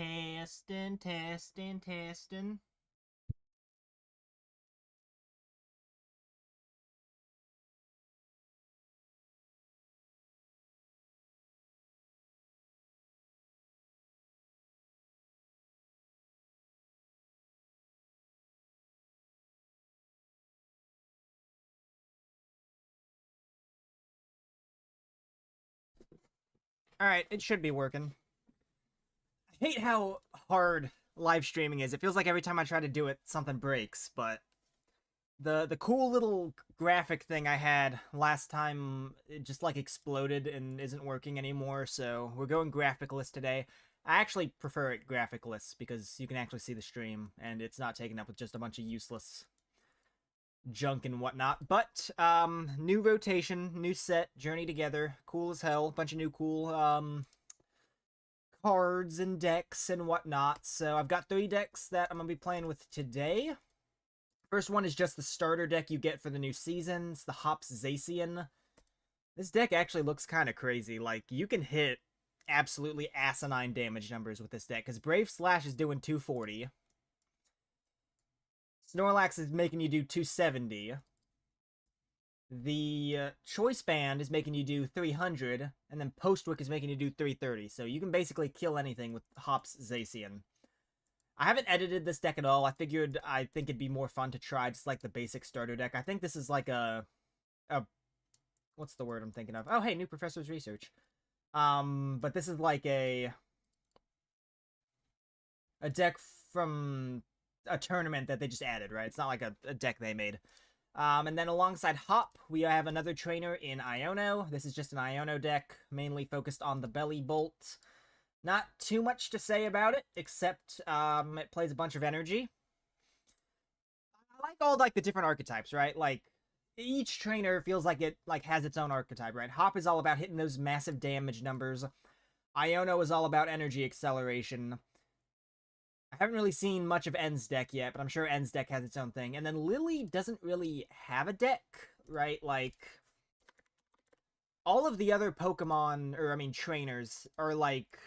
Testing, testing, testing. Alright, it should be working. I hate how hard live streaming is. It feels like every time I try to do it, something breaks, but the cool little graphic thing I had last time, it just like exploded and isn't working anymore, so we're going graphic-less today. I actually prefer it graphic-less because you can actually see the stream, and it's not taken up with just a bunch of useless junk and whatnot. But new rotation, new set, journey together, cool as hell, bunch of new cool cards and decks and whatnot. So I've got 3 decks that I'm gonna be playing with today. First one is just the starter deck you get for the new season. It's the Hops Zacian. This deck actually looks kind of crazy. Like, you can hit absolutely asinine damage numbers with this deck, because Brave Slash is doing 240. Snorlax is making you do 270. The Choice Band is making you do 300, and then Postwick is making you do 330. So you can basically kill anything with Hops Zacian. I haven't edited this deck at all. I think it'd be more fun to try just like the basic starter deck. I think this is like a what's the word I'm thinking of? Oh, hey, new Professor's Research. But this is like a deck from a tournament that they just added, right? It's not like a deck they made. And then alongside Hop, we have another trainer in Iono. This is just an Iono deck, mainly focused on the Belly Bolt. Not too much to say about it, except it plays a bunch of energy. I like all like the different archetypes, right? Like, each trainer feels like it has its own archetype, right? Hop is all about hitting those massive damage numbers. Iono is all about energy acceleration. I haven't really seen much of N's deck yet, but I'm sure N's deck has its own thing. And then Lily doesn't really have a deck, right? Like, all of the other Pokemon, or I mean trainers, are like,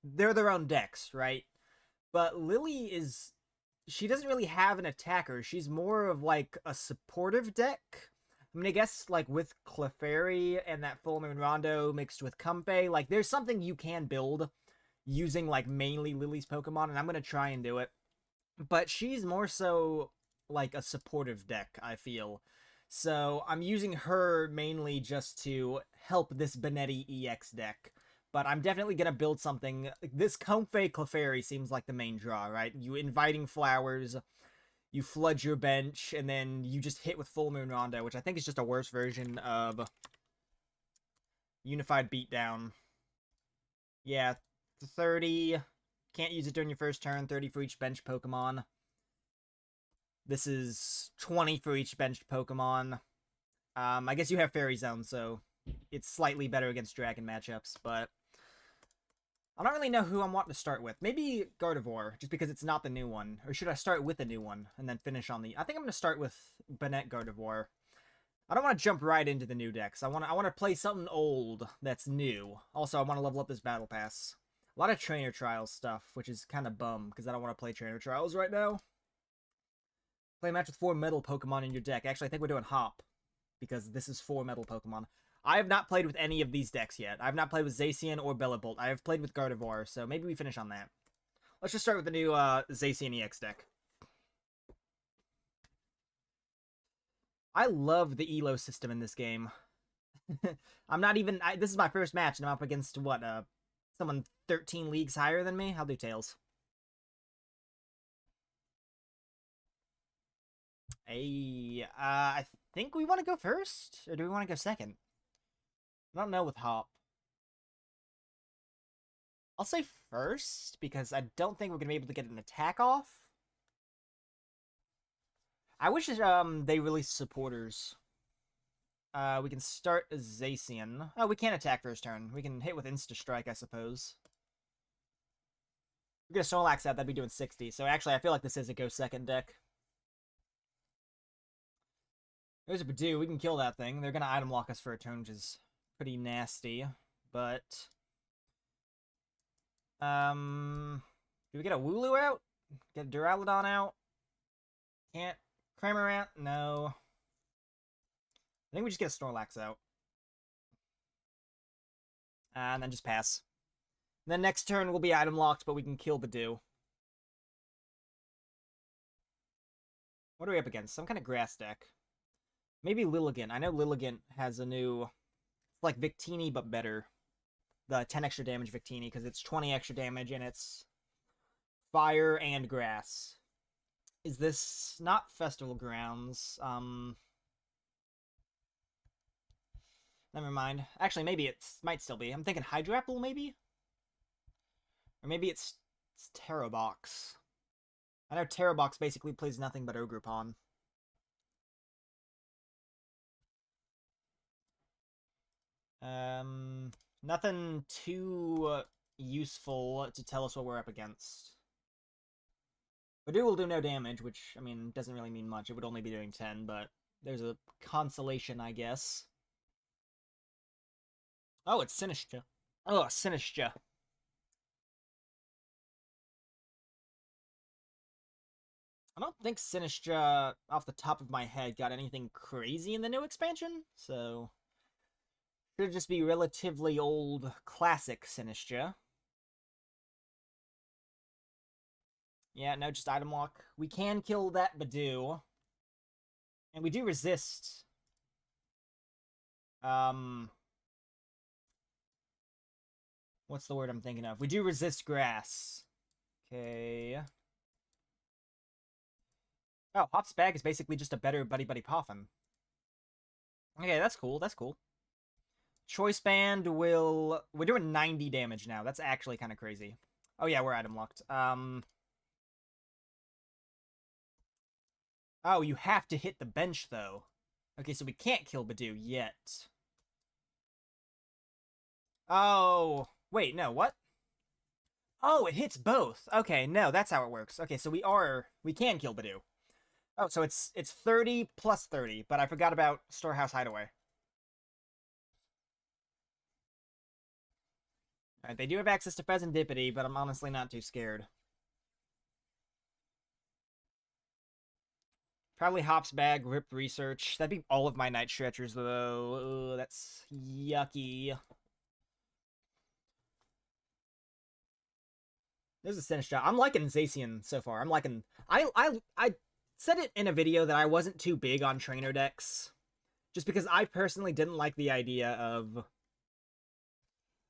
they're their own decks, right? But Lily she doesn't really have an attacker. She's more of like a supportive deck. I mean, I guess like with Clefairy and that Full Moon Rondo mixed with Comfey, like there's something you can build using like mainly Lily's Pokemon, and I'm gonna try and do it. But she's more so like a supportive deck, I feel. So I'm using her mainly just to help this Benetti EX deck. But I'm definitely going to build something. This Comfey Clefairy seems like the main draw, right? You inviting flowers, you flood your bench, and then you just hit with Full Moon Rondo, which I think is just a worse version of Unified Beatdown. Yeah, 30. Can't use it during your first turn, 30 for each benched Pokemon. This is 20 for each benched Pokemon. I guess you have Fairy Zone, so it's slightly better against Dragon matchups, but I don't really know who I'm wanting to start with. Maybe Gardevoir, just because it's not the new one. Or should I start with the new one and then finish on the... I think I'm going to start with Banette Gardevoir. I don't want to jump right into the new decks. I want to play something old that's new. Also, I want to level up this Battle Pass. A lot of Trainer Trials stuff, which is kind of bum, because I don't want to play Trainer Trials right now. Play a match with 4 metal Pokemon in your deck. Actually, I think we're doing Hop, because this is 4 metal Pokemon. I have not played with any of these decks yet. I have not played with Zacian or Bellibolt. I have played with Gardevoir, so maybe we finish on that. Let's just start with the new Zacian EX deck. I love the ELO system in this game. I'm not even... this is my first match, and I'm up against, what, someone 13 leagues higher than me? I'll do Tails. Hey, I think we want to go first? Or do we want to go second? I don't know with Hop. I'll say first, because I don't think we're going to be able to get an attack off. I wish they released supporters. We can start Zacian. Oh, we can't attack first turn. We can hit with Insta-Strike, I suppose. We're going to Snorlax out, that'd be doing 60. So actually, I feel like this is a go second deck. There's a Badoo. We can kill that thing. They're going to item lock us for a turn, which is pretty nasty. But... Do we get a Wooloo out? Get a Duraludon out? Can't. Cramorant? No. I think we just get a Snorlax out. And then just pass. And then next turn will be item locked, but we can kill Badoo. What are we up against? Some kind of grass deck. Maybe Lilligant. I know Lilligant has a new... It's like Victini, but better. The 10 extra damage Victini, because it's 20 extra damage, and it's fire and grass. Is this not Festival Grounds? Never mind. Actually, maybe it might still be. I'm thinking Hydrapple, maybe? Or maybe it's Taro Box. I know Taro Box basically plays nothing but Ogre Pawn. Nothing too useful to tell us what we're up against. Badoo will do no damage, which, I mean, doesn't really mean much. It would only be doing 10, but there's a consolation, I guess. Oh, it's Sinistcha. Oh, Sinistcha. I don't think Sinistcha, off the top of my head, got anything crazy in the new expansion, so... Should just be relatively old, classic Sinistcha. Yeah, no, just item lock. We can kill that Badoo. And we do resist. What's the word I'm thinking of? We do resist grass. Okay. Oh, Hop's Bag is basically just a better Buddy Buddy Poffin. Okay, that's cool, that's cool. Choice Band will... We're doing 90 damage now. That's actually kind of crazy. Oh yeah, we're item locked. Oh, you have to hit the bench, though. Okay, so we can't kill Badoo yet. Oh, wait, no, what? Oh, it hits both. Okay, no, that's how it works. Okay, so we can kill Badoo. Oh, so it's 30 plus 30, but I forgot about Storehouse Hideaway. Alright, they do have access to Fezandipiti, but I'm honestly not too scared. Probably Hop's Bag, Rip Research. That'd be all of my Night Stretchers, though. Ugh, that's yucky. There's a Sinistcha. I'm liking Zacian so far. I'm liking... I said it in a video that I wasn't too big on trainer decks. Just because I personally didn't like the idea of...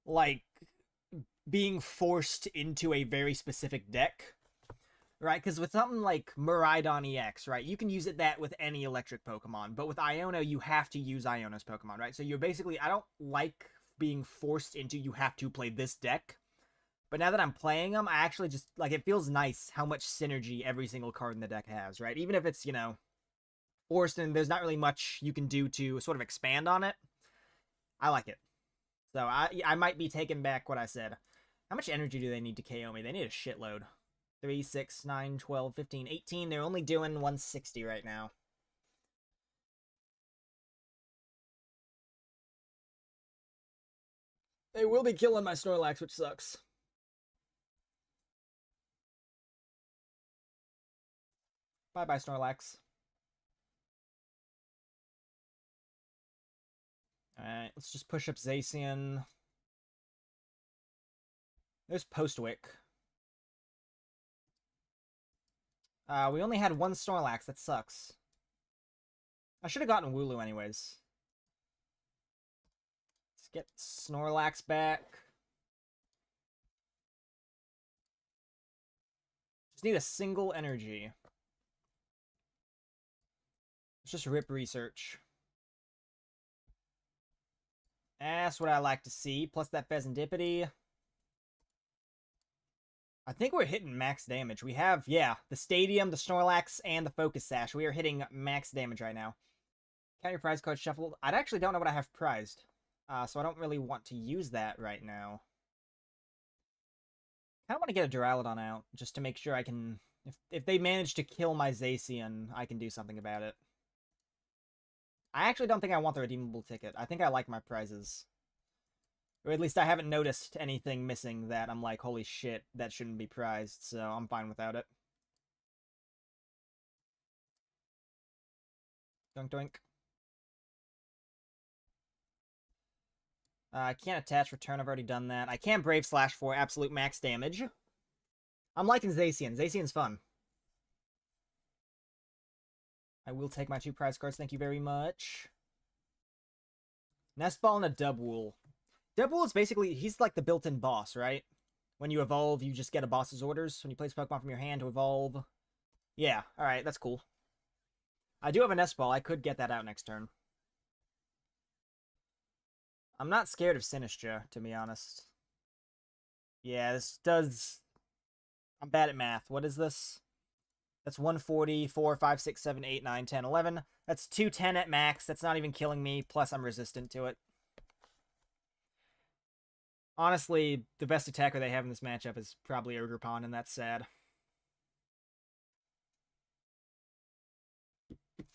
like... being forced into a very specific deck. Right, because with something like Miraidon EX, right, you can use that with any electric Pokemon, but with Iono, you have to use Iono's Pokemon, right? So you're basically, I don't like being forced into you have to play this deck, but now that I'm playing them, I actually just, like, it feels nice how much synergy every single card in the deck has, right? Even if it's, you know, forced and there's not really much you can do to sort of expand on it, I like it. So I might be taking back what I said. How much energy do they need to KO me? They need a shitload. 3, 6, 9, 12, 15, 18. They're only doing 160 right now. They will be killing my Snorlax, which sucks. Bye-bye, Snorlax. Alright, let's just push up Zacian. There's Postwick. We only had one Snorlax. That sucks. I should have gotten Wooloo anyways. Let's get Snorlax back. Just need a single energy. Let's just Rip Research. That's what I like to see. Plus that Fezandipiti. I think we're hitting max damage. We have, yeah, the Stadium, the Snorlax, and the Focus Sash. We are hitting max damage right now. Count your prize card shuffled. I actually don't know what I have prized. So I don't really want to use that right now. I kind of want to get a Duraludon out, just to make sure I can... If they manage to kill my Zacian, I can do something about it. I actually don't think I want the Redeemable Ticket. I think I like my prizes. Or at least I haven't noticed anything missing that I'm like, holy shit, that shouldn't be prized, so I'm fine without it. Doink doink. I can't attach return, I've already done that. I can Brave Slash for absolute max damage. I'm liking Zacian. Zacian's fun. I will take my 2 prize cards, thank you very much. Nest Ball and a Dubwool. Dubwool is basically, he's like the built-in boss, right? When you evolve, you just get a boss's orders. When you place Pokemon from your hand to evolve. Yeah, alright, that's cool. I do have a Nest Ball, I could get that out next turn. I'm not scared of Sinistra, to be honest. Yeah, this does... I'm bad at math. What is this? That's 140, 4, 5, 6, 7, 8, 9, 10, 11. That's 210 at max. That's not even killing me, plus I'm resistant to it. Honestly, the best attacker they have in this matchup is probably Ogerpon, and that's sad. If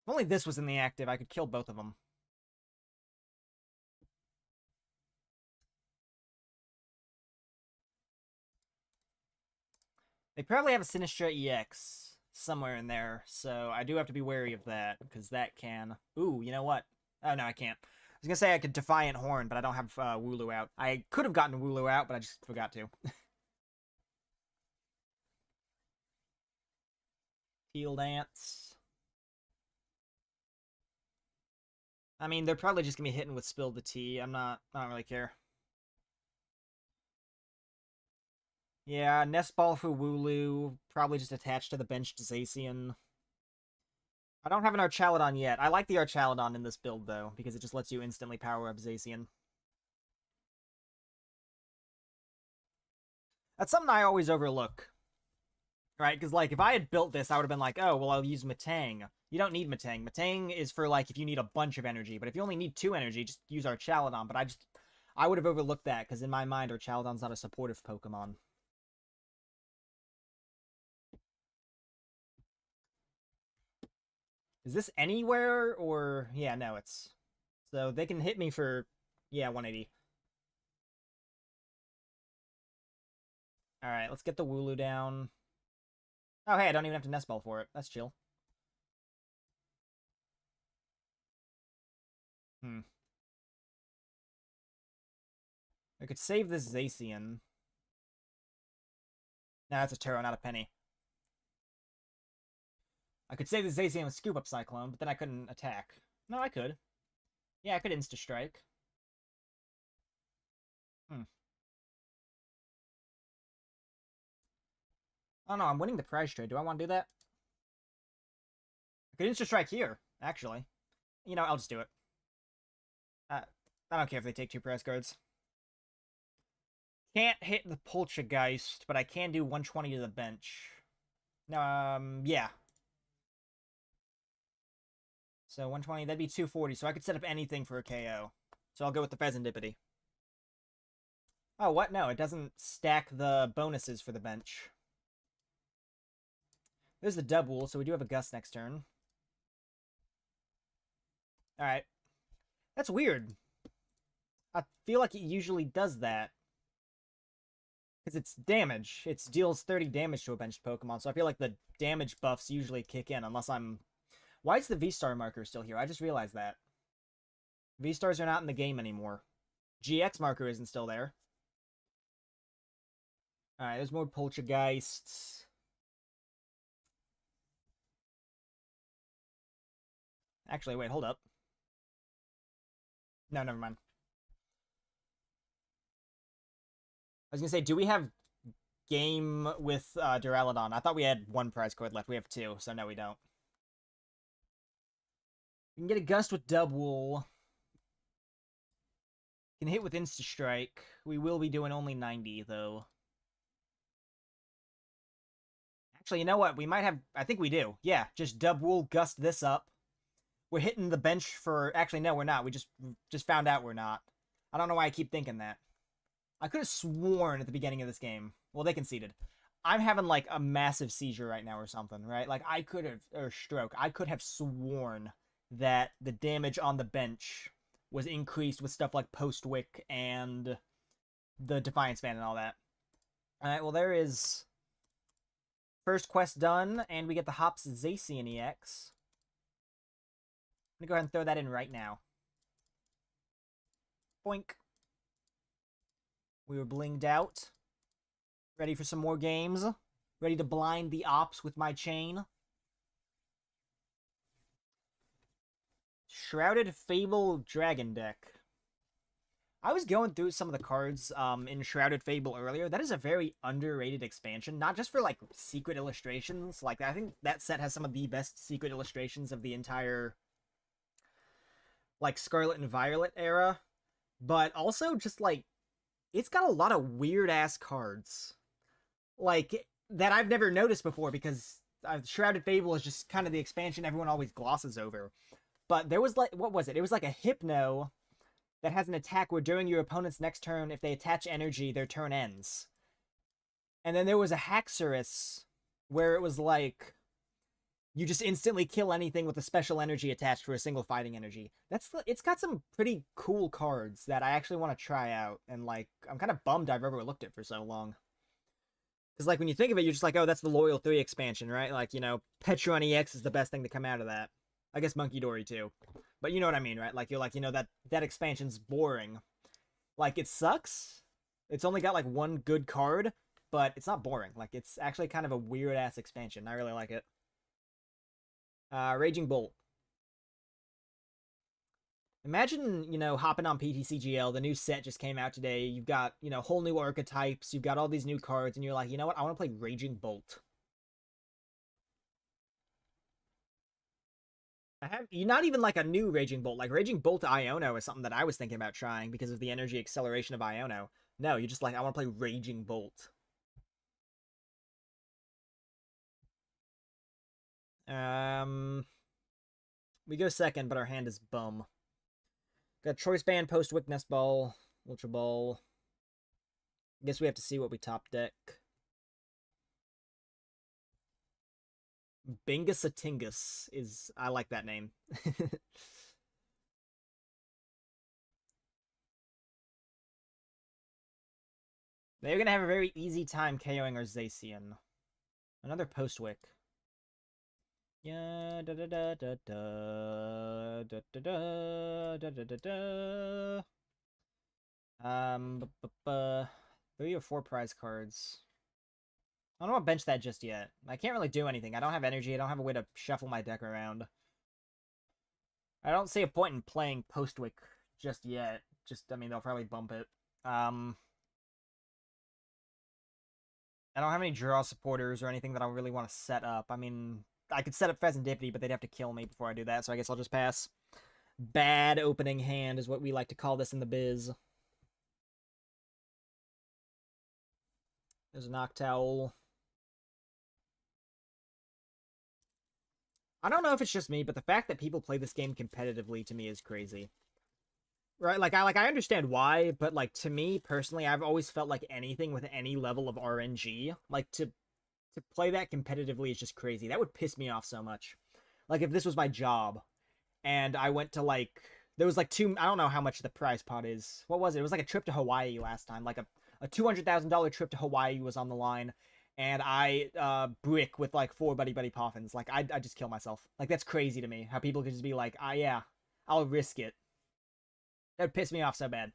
only this was in the active, I could kill both of them. They probably have a Sinistra EX somewhere in there, so I do have to be wary of that, because that can... Ooh, you know what? Oh, no, I can't. I was going to say I could Defiant Horn, but I don't have Wooloo out. I could have gotten Wooloo out, but I just forgot to. Teal Dance. I mean, they're probably just going to be hitting with Spill the Tea. I don't really care. Yeah, Nest Ball for Wooloo. Probably just attached to the bench to Zacian. I don't have an Archaludon yet. I like the Archaludon in this build, though, because it just lets you instantly power up Zacian. That's something I always overlook. Right? Because, like, if I had built this, I would have been like, oh, well, I'll use Metang. You don't need Metang. Metang is for, like, if you need a bunch of energy. But if you only need 2 energy, just use Archaludon. But I would have overlooked that, because in my mind, Archaludon's not a supportive Pokemon. Is this anywhere, or... Yeah, no, it's... So they can hit me for... Yeah, 180. Alright, let's get the Wooloo down. Oh, hey, I don't even have to Nest Ball for it. That's chill. I could save this Zacian. No, that's a Turo, not a penny. I could save this Zacian with Scoop Up Cyclone, but then I couldn't attack. No, I could. Yeah, I could Insta-Strike. Oh no, I'm winning the prize trade. Do I want to do that? I could Insta-Strike here, actually. You know, I'll just do it. I don't care if they take 2 prize cards. Can't hit the Poltergeist, but I can do 120 to the bench. Yeah. So 120, that'd be 240, so I could set up anything for a KO. So I'll go with the Fezandipiti. Oh, what? No, it doesn't stack the bonuses for the bench. There's the Dubwool, so we do have a Gust next turn. Alright. That's weird. I feel like it usually does that. Because it's damage. It deals 30 damage to a benched Pokemon, so I feel like the damage buffs usually kick in, unless I'm... Why is the V-Star marker still here? I just realized that. V-Stars are not in the game anymore. GX marker isn't still there. Alright, there's more Poltergeists. Actually, wait, hold up. No, never mind. I was gonna say, do we have game with Duraludon? I thought we had 1 prize card left. We have 2, so no, we don't. We can get a Gust with Dubwool. Can hit with Insta-Strike. We will be doing only 90, though. Actually, you know what? We might have... I think we do. Yeah, just Dubwool, Gust this up. We're hitting the bench for... Actually, no, we're not. We just found out we're not. I don't know why I keep thinking that. I could have sworn at the beginning of this game. Well, they conceded. I'm having, like, a massive seizure right now or something, right? Like, I could have... Or stroke. I could have sworn that the damage on the bench was increased with stuff like Postwick and the Defiance Fan and all that. Alright, well there is first quest done, and we get the Hops Zacian EX. I'm gonna go ahead and throw that in right now. Boink. We were blinged out. Ready for some more games. Ready to blind the ops with my chain. Shrouded Fable Dragon deck. I was going through some of the cards in Shrouded Fable earlier. That is a very underrated expansion. Not just for, like, secret illustrations. Like, I think that set has some of the best secret illustrations of the entire, like, Scarlet and Violet era. But also just, like, it's got a lot of weird-ass cards. Like, that I've never noticed before because Shrouded Fable is just kind of the expansion everyone always glosses over. But there was, like, what was it? It was like a Hypno that has an attack where during your opponent's next turn, if they attach energy, their turn ends. And then there was a Haxorus where it was like, you just instantly kill anything with a special energy attached for a single fighting energy. It's got some pretty cool cards that I actually want to try out. And, like, I'm kind of bummed I've overlooked it for so long. Because, like, when you think of it, you're just like, oh, that's the Loyal 3 expansion, right? Like, you know, Petron EX is the best thing to come out of that. I guess Monkey Dory, too. But you know what I mean, right? Like, you're like, you know, that expansion's boring. Like, it sucks. It's only got, like, one good card, but it's not boring. Like, it's actually kind of a weird-ass expansion. I really like it. Raging Bolt. Imagine, you know, hopping on PTCGL, the new set just came out today, you've got, you know, whole new archetypes, you've got all these new cards, and you're like, you know what, I want to play Raging Bolt. You're not even like a new Raging Bolt. Like, Raging Bolt Iono is something that I was thinking about trying because of the energy acceleration of Iono. No, you're just like, I want to play Raging Bolt. We go second, but our hand is bum. Got Choice Band, Postwick, Nest Ball, Ultra Ball. I guess we have to see what we top deck. Bingus is... I like that name. They're gonna have a very easy time KOing our Zacian. Another Postwick. Yeah, da da da da da da da da da da da da. 3 or 4 prize cards. I don't want to bench that just yet. I can't really do anything. I don't have energy. I don't have a way to shuffle my deck around. I don't see a point in playing Postwick just yet. I mean, they'll probably bump it. I don't have any draw supporters or anything that I really want to set up. I mean, I could set up Fezandipiti, but they'd have to kill me before I do that, so I guess I'll just pass. Bad opening hand is what we like to call this in the biz. There's a Noctowl. I don't know if it's just me, but the fact that people play this game competitively to me is crazy. Right? Like I understand why, but like to me personally, I've always felt like anything with any level of RNG, like to play that competitively is just crazy. That would piss me off so much. Like if this was my job and I went to like there was like I don't know how much the prize pot is. What was it? It was like a trip to Hawaii last time. Like a $200,000 trip to Hawaii was on the line. And I brick with like 4 Buddy Poffins. Like I just kill myself. Like that's crazy to me. How people could just be like, yeah, I'll risk it. That would piss me off so bad.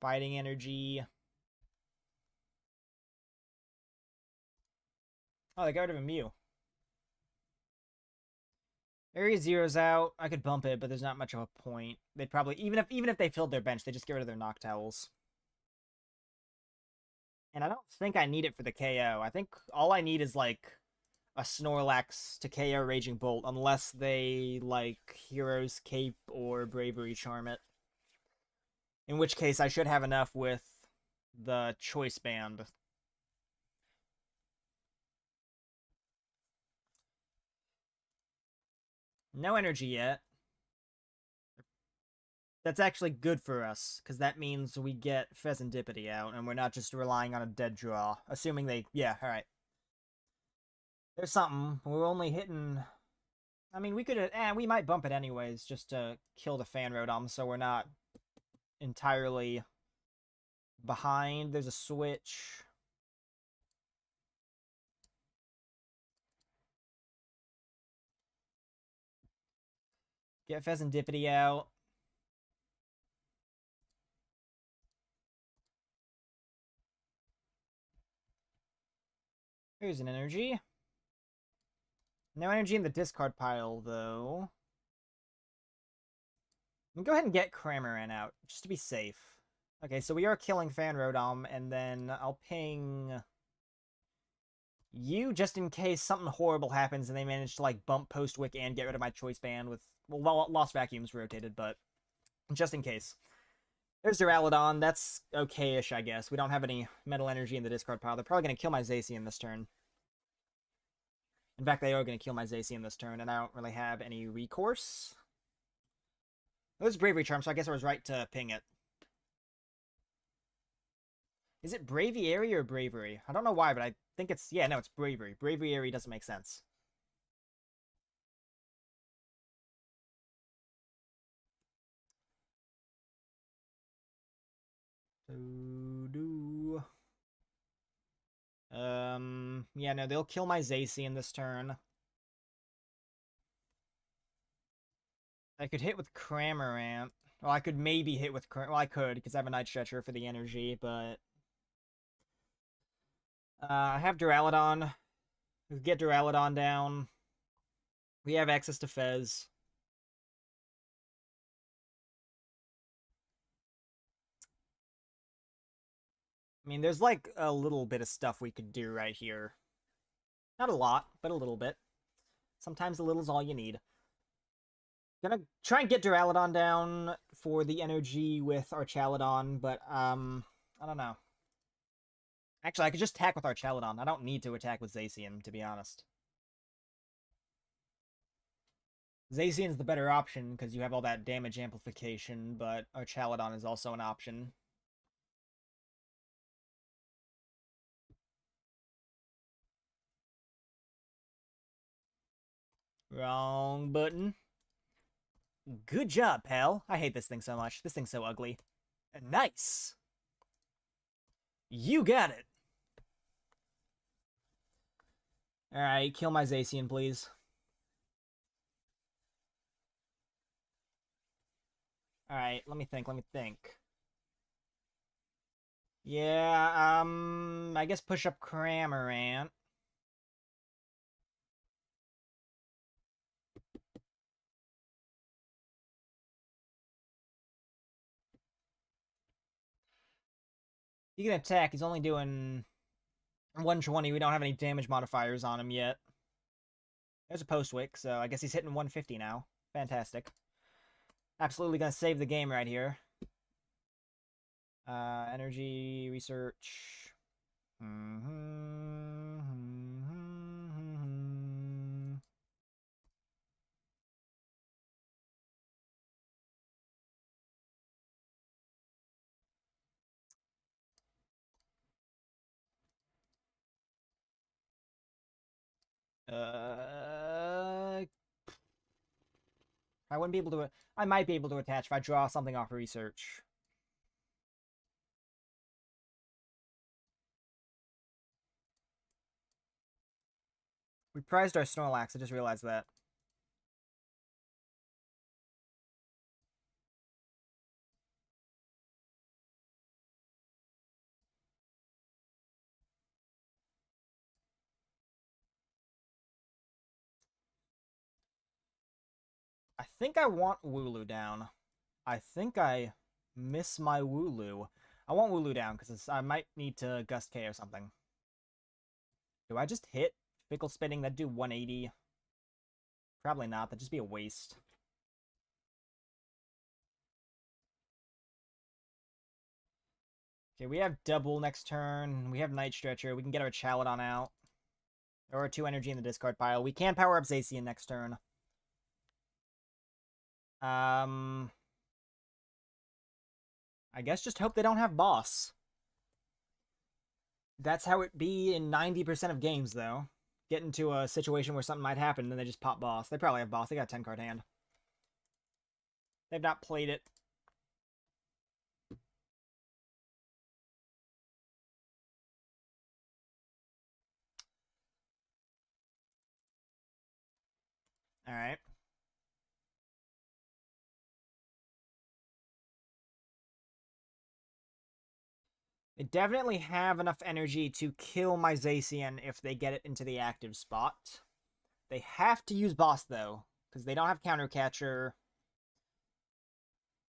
Fighting energy. Oh, they got rid of a Mew. Area Zero's out. I could bump it, but there's not much of a point. They'd probably even if they filled their bench, they just get rid of their Noctowls. And I don't think I need it for the KO. I think all I need is, like, a Snorlax to KO Raging Bolt, unless they, like, Hero's Cape or Bravery Charm it. In which case, I should have enough with the Choice Band. No energy yet. That's actually good for us, because that means we get Fezandipiti out, and we're not just relying on a dead draw. Assuming they... Yeah, alright. There's something. We're only hitting I mean, we could, we might bump it anyways, just to kill the Fan Rotom, so we're not entirely behind. There's a switch. Get Fezandipiti out. Here's an energy. No energy in the discard pile, though. I'm gonna go ahead and get Cramorant out, just to be safe. Okay, so we are killing Fan Rotom, and then I'll ping you just in case something horrible happens and they manage to, like, bump Postwick and get rid of my Choice Band with... Well, Lost Vacuum's rotated, but just in case. There's Duraludon. That's okay-ish, I guess. We don't have any Metal Energy in the discard pile. They're probably going to kill my Zacian this turn. In fact, they are going to kill my Zacian this turn, and I don't really have any recourse. It was Bravery Charm, so I guess I was right to ping it. Is it Braviary or Bravery? I don't know why, but I think it's... Yeah, no, it's Bravery. Braviary doesn't make sense. Yeah, no, they'll kill my Zacian this turn. I could hit with Cramorant. Well, I could maybe hit with Well, I could, because I have a Night Stretcher for the energy, but... I have Duraludon. We could get Duraludon down. We have access to Fez. I mean, there's like a little bit of stuff we could do right here. Not a lot, but a little bit. Sometimes a little's all you need. Gonna try and get Duraludon down for the energy with Archaludon, but, I don't know. Actually, I could just attack with Archaludon. I don't need to attack with Zacian, to be honest. Zacian's the better option, because you have all that damage amplification, but Archaludon is also an option. Wrong button. Good job, pal. I hate this thing so much. This thing's so ugly. Nice. You got it. Alright, kill my Zacian, please. Alright, let me think. Yeah, I guess push up Cramorant. He can attack. He's only doing 120. We don't have any damage modifiers on him yet. There's a Postwick, so I guess he's hitting 150 now. Fantastic. Absolutely gonna save the game right here. Energy research. I wouldn't be able to... I might be able to attach if I draw something off research. We prized our Snorlax, I just realized that. I think I want Wooloo down. I think I miss my Wooloo. I want Wooloo down, because I might need to Gust K or something. Do I just hit Fickle Spinning? That'd do 180. Probably not. That'd just be a waste. Okay, we have Dubwool next turn. We have Night Stretcher. We can get our Archaludon out. Or 2 energy in the discard pile. We can power up Zacian next turn. I guess just hope they don't have Boss. That's how it be in 90% of games, though. get into a situation where something might happen, and then they just pop boss. They probably have boss. They got a 10-card hand. They've not played it. Alright. They definitely have enough energy to kill my Zacian if they get it into the active spot. They have to use boss, though, because they don't have counter catcher.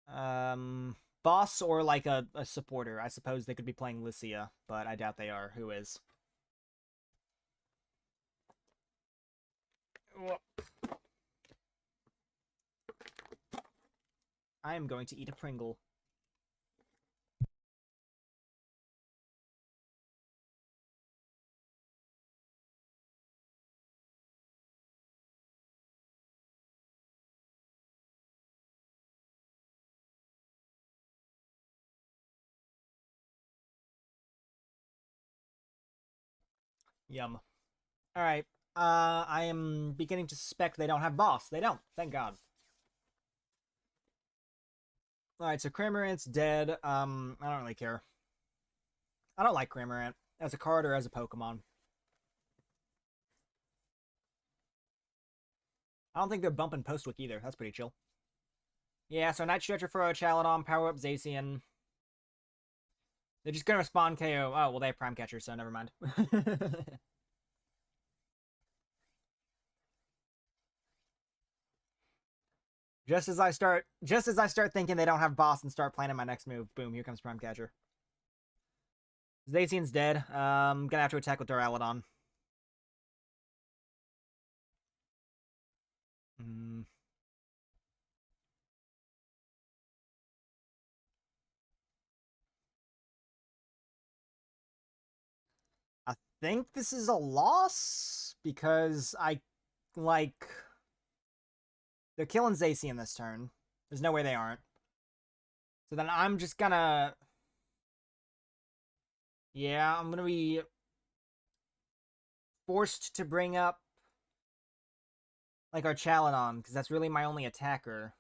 Boss or like a supporter. I suppose they could be playing Lycia, but I doubt they are. Who is? I am going to eat a Pringle. Yum. Alright. I am beginning to suspect they don't have boss. They don't. Thank God. Alright, so Cramorant's dead. I don't really care. I don't like Cramorant as a card or as a Pokemon. I don't think they're bumping Postwick either. That's pretty chill. Yeah, so Night Stretcher for Archaludon, power up Zacian. They're just gonna respond KO. Oh, well, they have Prime Catcher, so never mind. Just as I start thinking they don't have boss and start planning my next move, boom, here comes Prime Catcher. Zacian's dead. Gonna have to attack with Duraludon. I think this is a loss because they're killing Zacian this turn. There's no way they aren't. So then I'm just gonna... Yeah, I'm gonna be forced to bring up like Archaludon, because that's really my only attacker.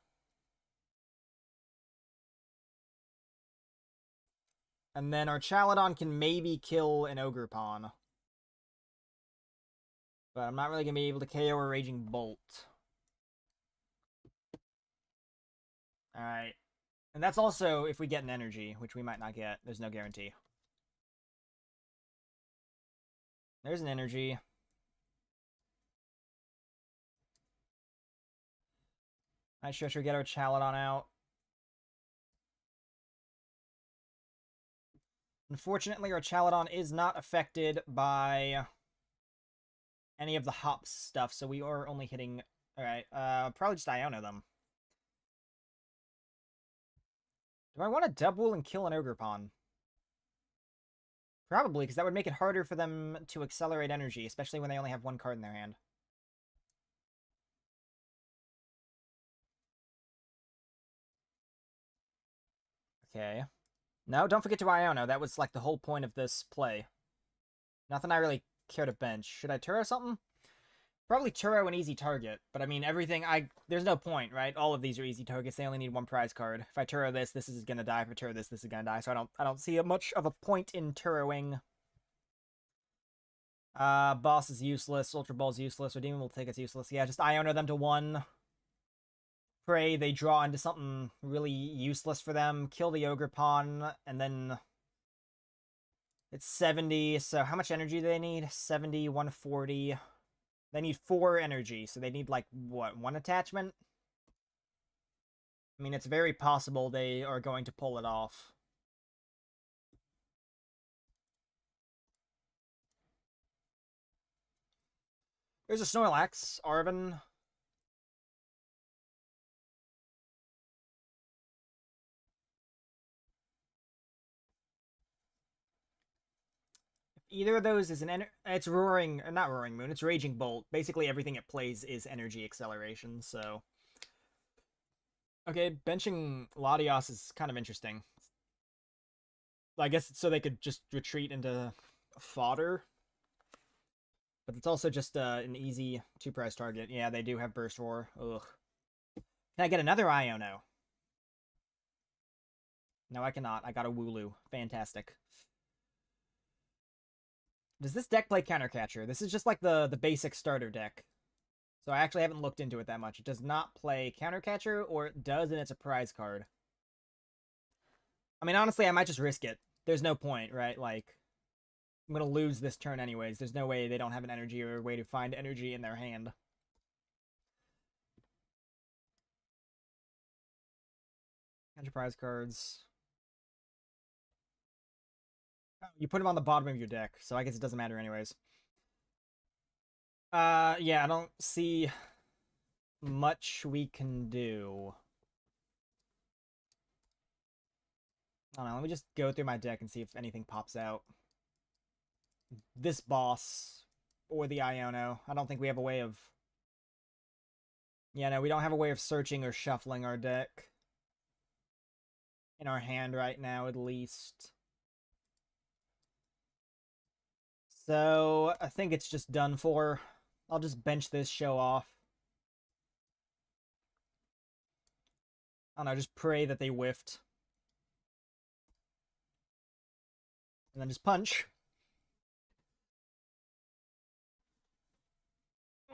And then Archaludon can maybe kill an Ogerpon. But I'm not really going to be able to KO a Raging Bolt. Alright. And that's also if we get an energy, which we might not get. There's no guarantee. There's an energy. Night Stretcher, get Archaludon out. Unfortunately, Archaludon is not affected by any of the hops stuff, so we are only hitting... Alright, probably just Iono them. Do I want to Dubwool and kill an Ogerpon? Probably, because that would make it harder for them to accelerate energy, especially when they only have one card in their hand. Okay. No, don't forget to Iono. That was like the whole point of this play. Nothing I really care to bench. Should I Turo something? Probably Turo an easy target, but I mean everything there's no point, right? All of these are easy targets. They only need one prize card. If I Turo this, this is gonna die. If I Turo this, this is gonna die. So I don't see much of a point in Turoing. Boss is useless. Ultra Ball is useless. Redeemable Ticket's useless. Yeah, just Iono them to 1. Pray they draw into something really useless for them. Kill the Ogerpon, and then it's 70. So how much energy do they need? 70, 140. They need 4 energy, so they need, like, what, 1 attachment? I mean, it's very possible they are going to pull it off. There's a Snorlax, Arven. Either of those is it's Roaring, not Roaring Moon, it's Raging Bolt. Basically everything it plays is energy acceleration, so... Okay, benching Latios is kind of interesting. I guess so they could just retreat into fodder. But it's also just an easy 2-prize target. Yeah, they do have Burst Roar. Ugh. Can I get another Iono? No, I cannot. I got a Wooloo. Fantastic. Does this deck play Countercatcher? This is just like the basic starter deck. So I actually haven't looked into it that much. It does not play Countercatcher, or it does, and it's a prize card. I mean, honestly, I might just risk it. There's no point, right? Like, I'm going to lose this turn anyways. There's no way they don't have an energy or a way to find energy in their hand. Catch your prize cards. Oh, you put them on the bottom of your deck, so I guess it doesn't matter anyways. Yeah, I don't see much we can do. I don't know, let me just go through my deck and see if anything pops out. This boss, or the Iono. I don't think we have a way of... Yeah, no, we don't have a way of searching or shuffling our deck. In our hand right now, at least. So, I think it's just done for. I'll just bench this, show off. I don't know, just pray that they whiffed. And then just punch.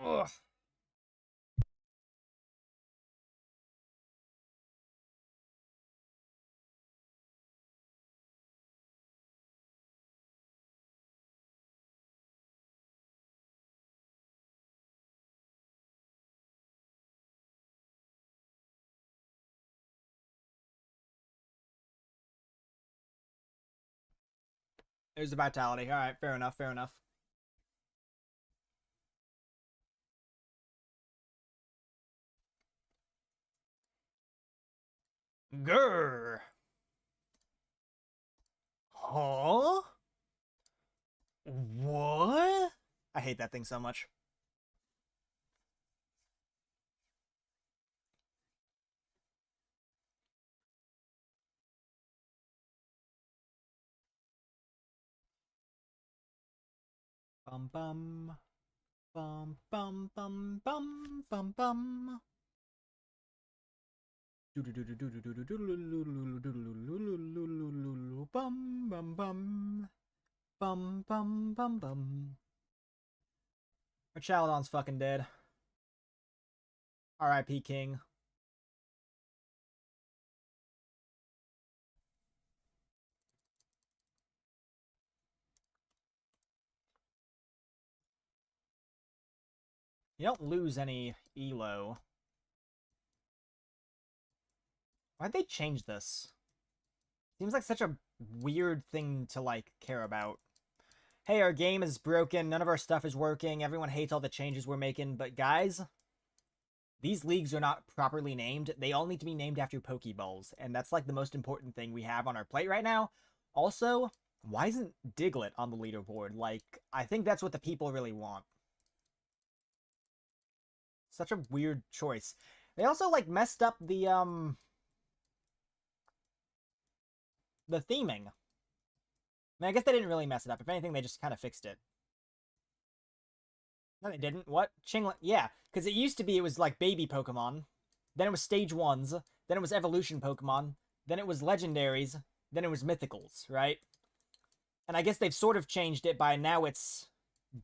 Ugh. There's the vitality. Alright, fair enough, fair enough. Grr. Huh? What? I hate that thing so much. Bum bum. Bum bum bum bum bum bum. Bum bum bum. Bum bum bum bum. Archaludon's fucking dead. R.I.P. King. You don't lose any elo. Why'd they change this? Seems like such a weird thing to, like, care about. Hey, our game is broken, none of our stuff is working, everyone hates all the changes we're making, but guys, these leagues are not properly named. They all need to be named after Pokeballs, and that's, like, the most important thing we have on our plate right now. Also, why isn't Diglett on the leaderboard? Like, I think that's what the people really want. Such a weird choice. They also, like, messed up the theming. I mean, I guess they didn't really mess it up. If anything, they just kind of fixed it. No, they didn't. What? Chinglet? Yeah, because it used to be, it was like baby Pokemon. Then it was stage 1s. Then it was evolution Pokemon. Then it was legendaries. Then it was mythicals, right? And I guess they've sort of changed it by now it's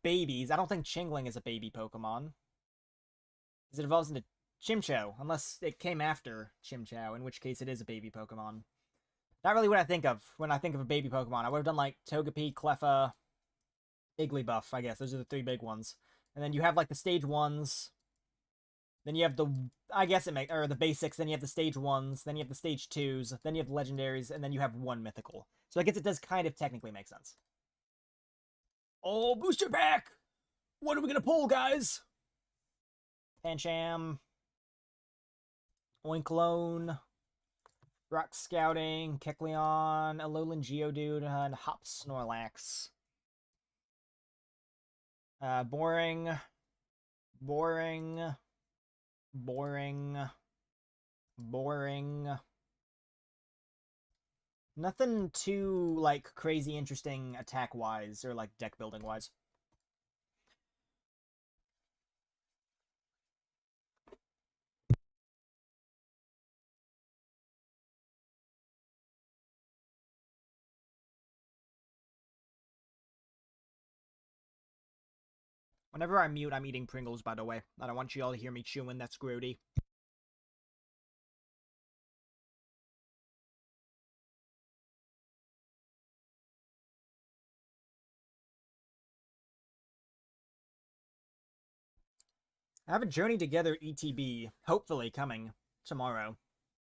babies. I don't think Chingling is a baby Pokemon. Because it evolves into Chimchou, unless it came after Chimchou, in which case it is a baby Pokemon. Not really what I think of when I think of a baby Pokemon. I would have done like Togepi, Cleffa, Igglybuff, I guess. Those are the 3 big ones. And then you have like the stage 1s. Then you have the, I guess it or the basics. Then you have the stage 1s. Then you have the stage 2s. Then you have the legendaries. And then you have 1 mythical. So I guess it does kind of technically make sense. Oh, booster pack! What are we gonna pull, guys? Pancham. Oinkologne. Rock Scouting, Kecleon, Alolan Geodude, and Hop Snorlax. Boring. Boring. Boring. Boring. Nothing too, like, crazy interesting attack-wise, or, like, deck-building-wise. Whenever I mute, I'm eating Pringles, by the way. I don't want you all to hear me chewing. That's grody. I have a Journey Together ETB, hopefully coming tomorrow.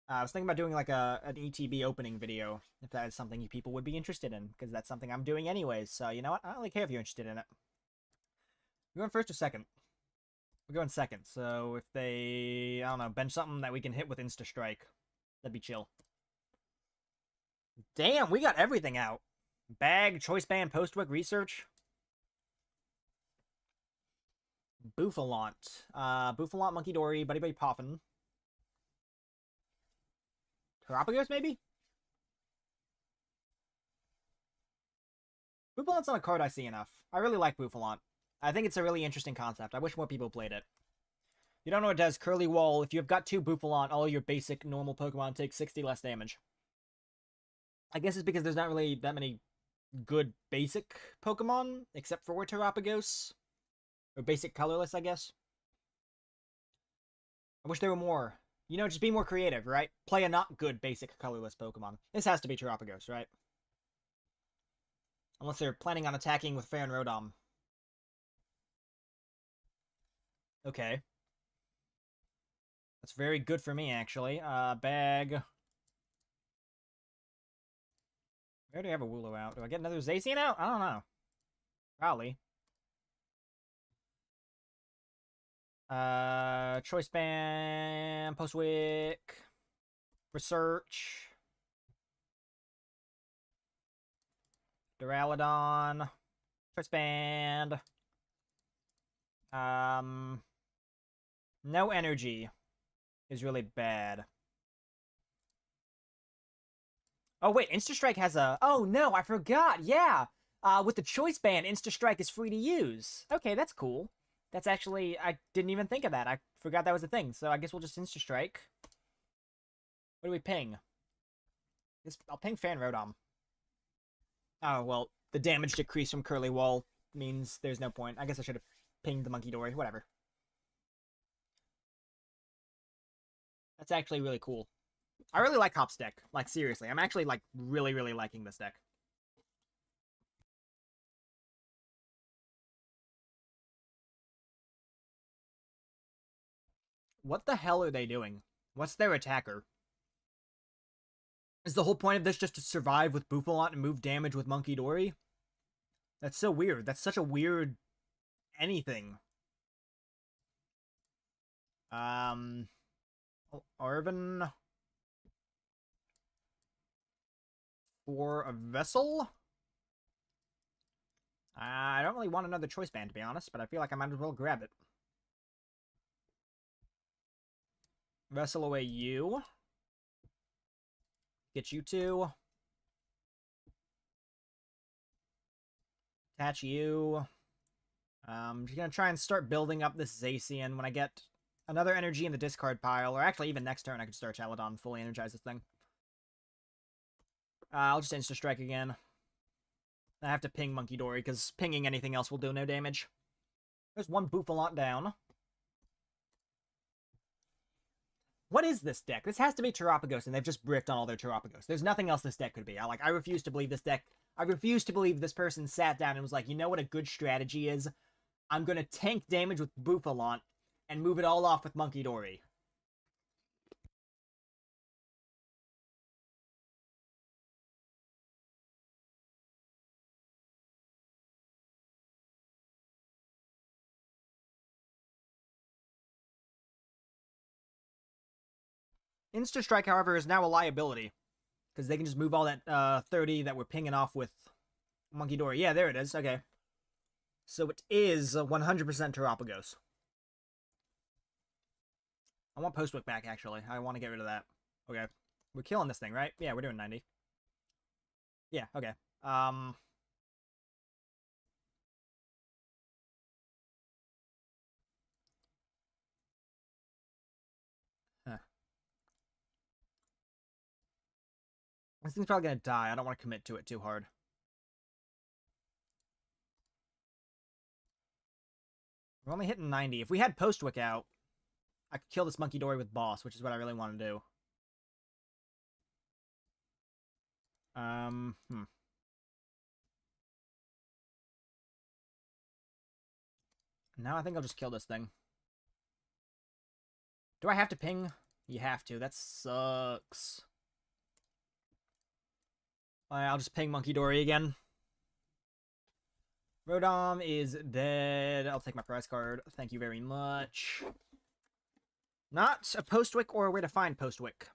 I was thinking about doing like an ETB opening video, if that is something you people would be interested in, because that's something I'm doing anyways, so you know what? I don't really care if you're interested in it. We're going first or second? We're going second, so if they, I don't know, bench something that we can hit with Insta-Strike, that'd be chill. Damn, we got everything out. Bag, Choice Band, Postwick, Research. Bouffalant. Bouffalant, Monkey Dory, Buddy Buddy Poffin. Terapagos, maybe? Bouffalant's not a card I see enough. I really like Bouffalant. I think it's a really interesting concept. I wish more people played it. You don't know what it does. Curly Wall. If you've got 2 Bouffalant, all your basic normal Pokemon take 60 less damage. I guess it's because there's not really that many good basic Pokemon, except for Terapagos. Or basic colorless, I guess. I wish there were more. You know, just be more creative, right? Play a not good basic colorless Pokemon. This has to be Terapagos, right? Unless they're planning on attacking with Fair and Rodom. Okay. That's very good for me, actually. Bag. I already have a Wooloo out. Do I get another Zacian out? I don't know. Probably. Choice Band, Postwick, Research, Duraludon, Choice Band. No energy is really bad. Oh wait, Insta-Strike has a... Oh no, I forgot, yeah! With the Choice Band, Insta-Strike is free to use. Okay, that's cool. That's actually... I didn't even think of that. I forgot that was a thing, so I guess we'll just Insta-Strike. What do we ping? I'll ping Fan Rodom. Oh, well, the damage decrease from Curly Wall means there's no point. I guess I should have pinged the Monkey Dory. Whatever. That's actually really cool. I really like Hop's deck. Like, seriously. I'm actually, like, really, really liking this deck. What the hell are they doing? What's their attacker? Is the whole point of this just to survive with Bouffalant and move damage with Monkey Dory? That's so weird. That's such a weird anything. Arven for a Vessel? I don't really want another Choice Band, to be honest, but I feel like I might as well grab it. Vessel away you. Get you 2. Attach you. I'm just gonna try and start building up this Zacian when I get another energy in the discard pile, or actually even next turn I could start Archaludon, fully energize this thing. I'll just Insta-Strike again. I have to ping Monkey Dory, because pinging anything else will do no damage. There's one Bouffalant down. What is this deck? This has to be Terapagos, and they've just bricked on all their Terapagos. There's nothing else this deck could be. I refuse to believe this deck. I refuse to believe this person sat down and was like, you know what a good strategy is? I'm gonna tank damage with Bouffalant and move it all off with Monkey Dory. Insta-Strike, however, is now a liability. Because they can just move all that 30 that we're pinging off with Monkey Dory. Yeah, there it is. Okay. So it is 100% Terapagos. I want Postwick back, actually. I want to get rid of that. Okay. We're killing this thing, right? Yeah, we're doing 90. Yeah, okay. Huh. This thing's probably gonna die. I don't want to commit to it too hard. We're only hitting 90. If we had Postwick out, I could kill this Monkey Dory with Boss, which is what I really want to do. Now I think I'll just kill this thing. Do I have to ping? You have to. That sucks. I'll just ping Monkey Dory again. Rodom is dead. I'll take my prize card. Thank you very much. Not a Postwick or where to find Postwick.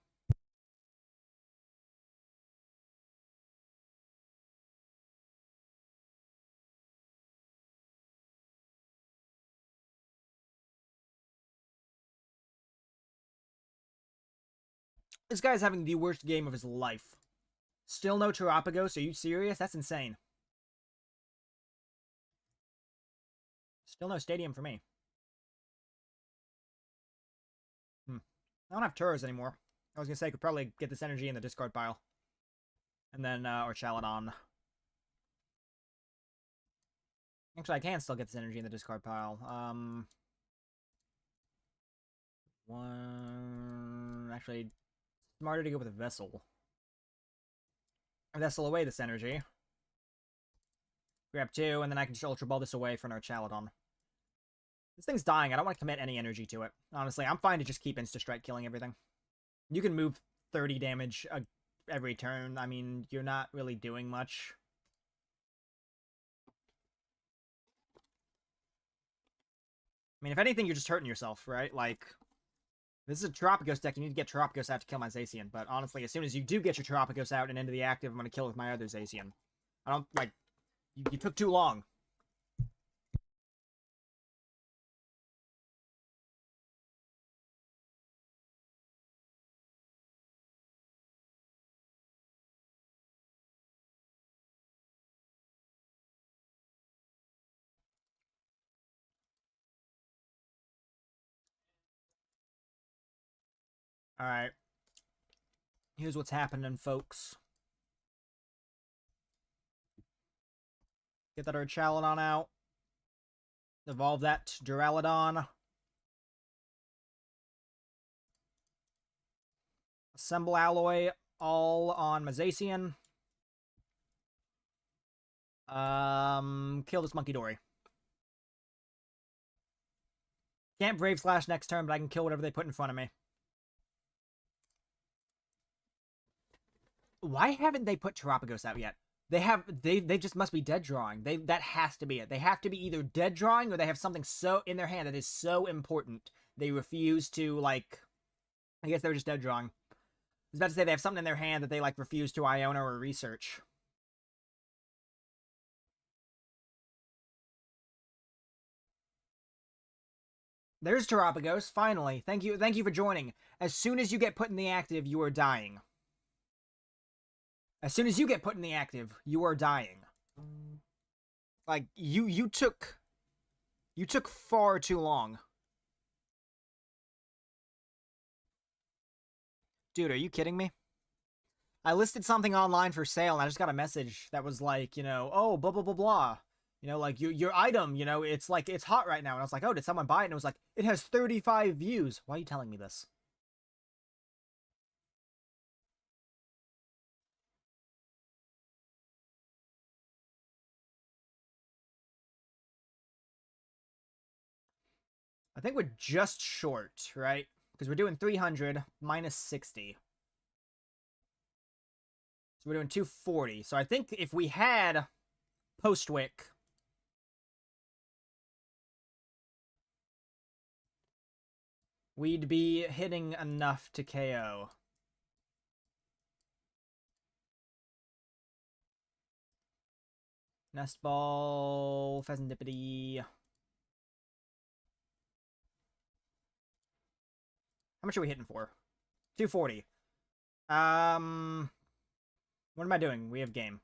This guy's having the worst game of his life. Still no Terapagos? Are you serious? That's insane. Still no Stadium for me. I don't have Turos anymore. I was gonna say I could probably get this energy in the discard pile. And then, Archaludon. Actually, I can still get this energy in the discard pile. Actually, smarter to go with a Vessel. Vessel away this energy. Grab 2, and then I can just Ultra Ball this away for an Archaludon. This thing's dying. I don't want to commit any energy to it. Honestly, I'm fine to just keep Insta-Strike killing everything. You can move 30 damage every turn. I mean, you're not really doing much. I mean, if anything, you're just hurting yourself, right? Like, this is a Terapagos deck. You need to get Terapagos out to kill my Zacian. But honestly, as soon as you do get your Terapagos out and into the active, I'm going to kill it with my other Zacian. I don't, like, you took too long. Alright. Here's what's happening, folks. Get that Archaludon out. Evolve that to Duraludon. Assemble Alloy all on Zacian. Kill this Monkey Dory. Can't Brave Slash next turn, but I can kill whatever they put in front of me. Why haven't they put Terapagos out yet? They just must be dead drawing. That has to be it. They have to be either dead drawing or they have something so in their hand that is so important they refuse to, like, I guess they were just dead drawing. I was about to say they have something in their hand that they, like, refuse to Iono or research. There's Terapagos, finally. Thank you for joining. As soon as you get put in the active, you are dying. As soon as you get put in the active, you are dying. Like, you took far too long. Dude, are you kidding me? I listed something online for sale, and I just got a message that was like, you know, oh, blah, blah, blah, blah. You know, like, your item, you know, it's like, it's hot right now. And I was like, oh, did someone buy it? And it was like, it has 35 views. Why are you telling me this? I think we're just short, right? Because we're doing 300 minus 60. So we're doing 240. So I think if we had Postwick, we'd be hitting enough to KO. Nest Ball, Fezandipiti. How much are we hitting for? 240. What am I doing? We have game.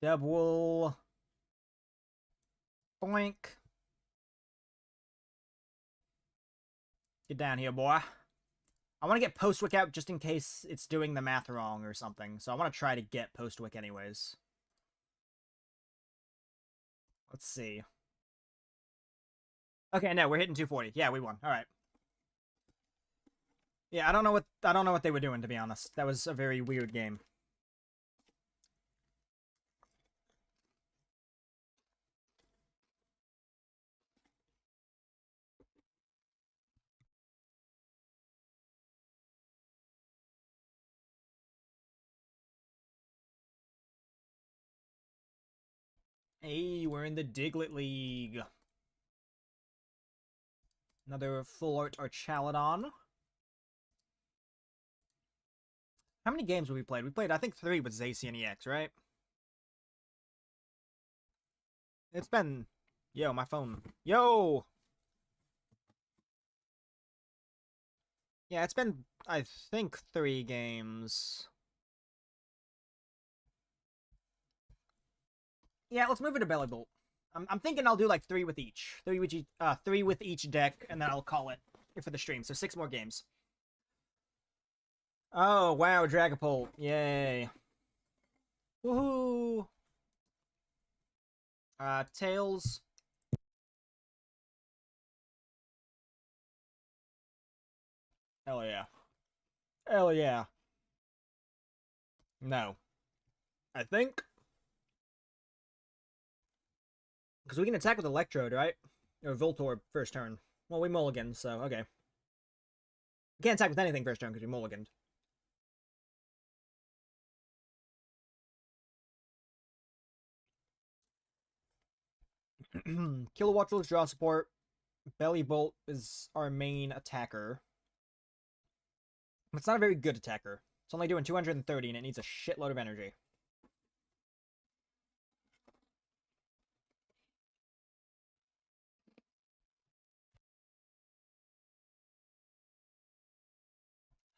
Dubwool. Boink. Get down here, boy. I want to get Postwick out just in case it's doing the math wrong or something. So I want to try to get Postwick anyways. Let's see. Okay, no, we're hitting 240. Yeah, we won. All right. Yeah, I don't know what they were doing, to be honest. That was a very weird game. Hey, we're in the Diglett League. Another full art Archaludon. How many games have we played? We played, I think, 3 with Zacian EX, right? It's been... Yo, my phone. Yo! Yeah, it's been, I think, 3 games. Yeah, let's move it to Belly Bolt. I'm thinking I'll do like 3 with each. 3 with each deck, and then I'll call it for the stream. So 6 more games. Oh, wow, Dragapult. Yay. Woohoo! Tails. Hell yeah. Hell yeah. No. I think. Because we can attack with Electrode, right? Or Voltorb first turn. Well, we mulliganed, so okay. We can't attack with anything first turn because we mulliganed. Kilowatt will draw support. Belly Bolt is our main attacker. It's not a very good attacker. It's only doing 230 and it needs a shitload of energy.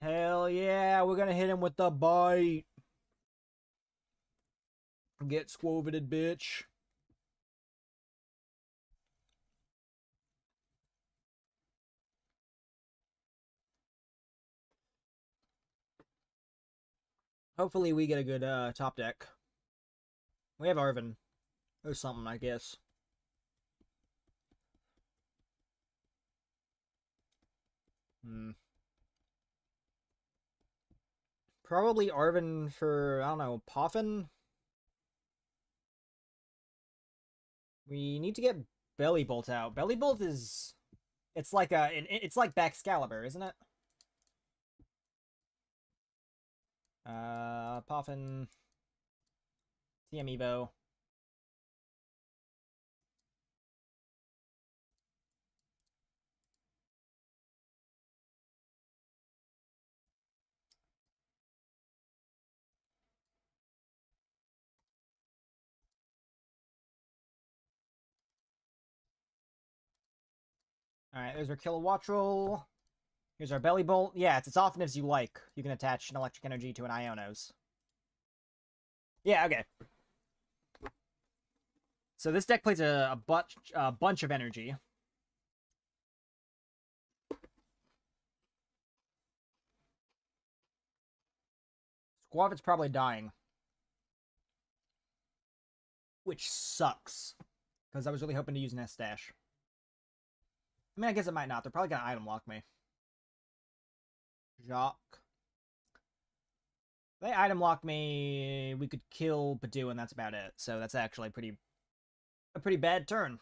Hell yeah, we're gonna hit him with the bite. Get squovited, bitch. Hopefully we get a good top deck. We have Arven. Or something, I guess. Probably Arven for, I don't know, Poffin? We need to get Belly Bolt out. Belly Bolt is... It's like Baxcalibur, isn't it? Poffin... TM Evo. Alright, there's our Kilowattrel. Here's our Belly Bolt. Yeah, it's as often as you like. You can attach an electric energy to an Ionos. Yeah, okay. So this deck plays a bunch of energy. Squavit's probably dying. Which sucks. Because I was really hoping to use Nest Dash. I mean, I guess it might not. They're probably going to item lock me. Jacques. If they item lock me, we could kill Badoo, and that's about it. So that's actually a pretty bad turn.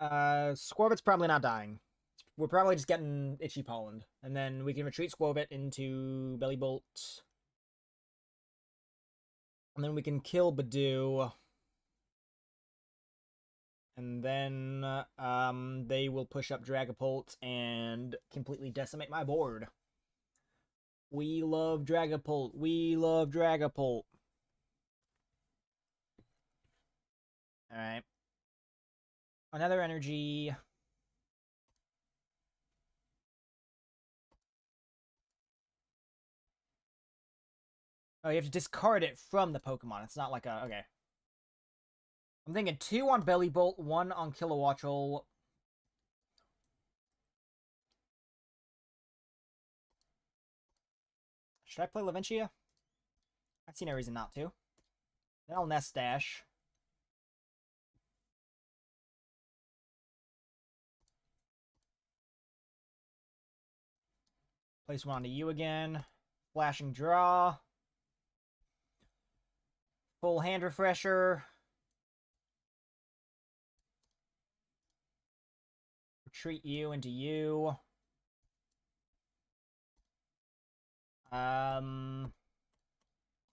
Squirvit's probably not dying. We're probably just getting Itchy Pollen. And then we can retreat Squirvit into Belly Bolt. And then we can kill Badoo. And then they will push up Dragapult and completely decimate my board. We love Dragapult. We love Dragapult. Alright. Another energy. Oh, you have to discard it from the Pokemon. It's not like a... Okay. I'm thinking 2 on Belly Bolt, 1 on Kilowattrel. Should I play Laventia? I see no reason not to. Then I'll Nest Dash. Place one onto you again. Flashing Draw. Full Hand Refresher. Retreat you into you.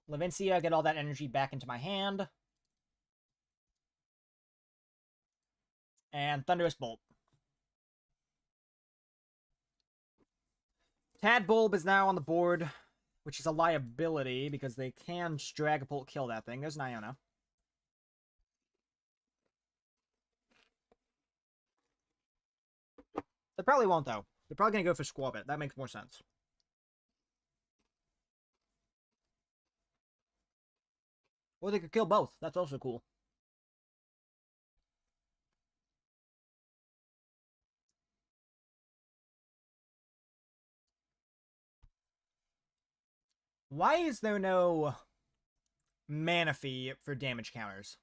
Laventia, get all that energy back into my hand. And Thunderous Bolt. Tadbulb is now on the board, which is a liability because they can Dragapult kill that thing. There's an Iono. They probably won't, though. They're probably going to go for Squabit. That makes more sense. Or they could kill both. That's also cool. Why is there no Manaphy for damage counters?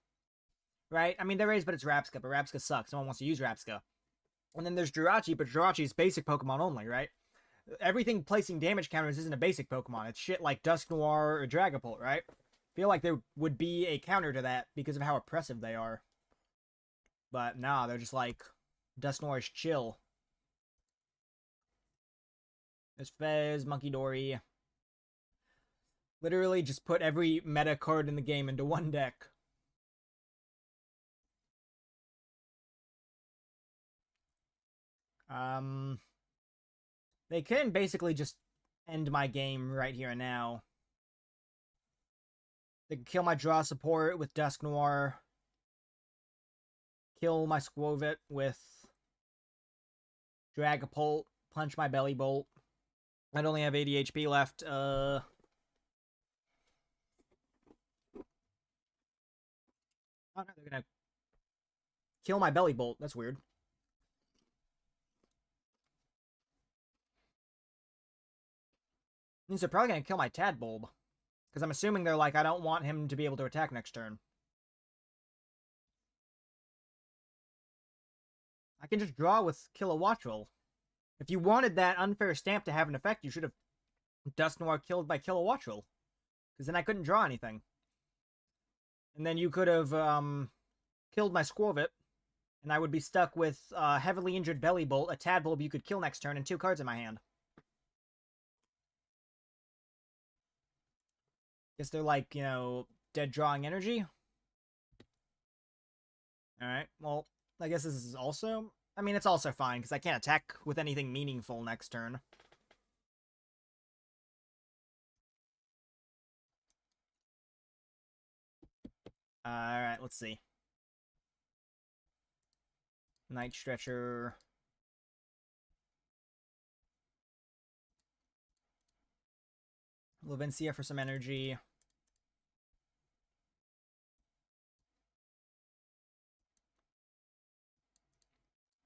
Right? I mean, there is, but it's Rapska, but Rapska sucks. No one wants to use Rapska. And then there's Jirachi, but Jirachi is basic Pokemon only, right? Everything placing damage counters isn't a basic Pokemon. It's shit like Dusknoir or Dragapult, right? I feel like there would be a counter to that because of how oppressive they are. But nah, they're just like, Dusknoir is chill. There's Fez, Monkey Dory. Literally just put every meta card in the game into one deck. They can basically just end my game right here and now. They can kill my draw support with Dusknoir. Kill my Squovit with Dragapult. Punch my Belly Bolt. I'd only have 80 HP left. Oh no, they're gonna kill my Belly Bolt. That's weird. Means they're probably gonna kill my Tadbulb. Because I'm assuming they're like, I don't want him to be able to attack next turn. I can just draw with Kilowattrel. If you wanted that unfair stamp to have an effect, you should have Dusknoir killed by Kilowattrel. Because then I couldn't draw anything. And then you could have killed my Squirvit. And I would be stuck with heavily injured Belly Bolt, a Tadbulb you could kill next turn, and 2 cards in my hand. Guess they're like, you know, dead drawing energy. Alright, well, I guess this is also... I mean, it's also fine, because I can't attack with anything meaningful next turn. Alright, let's see. Night Stretcher. Laventia for some energy.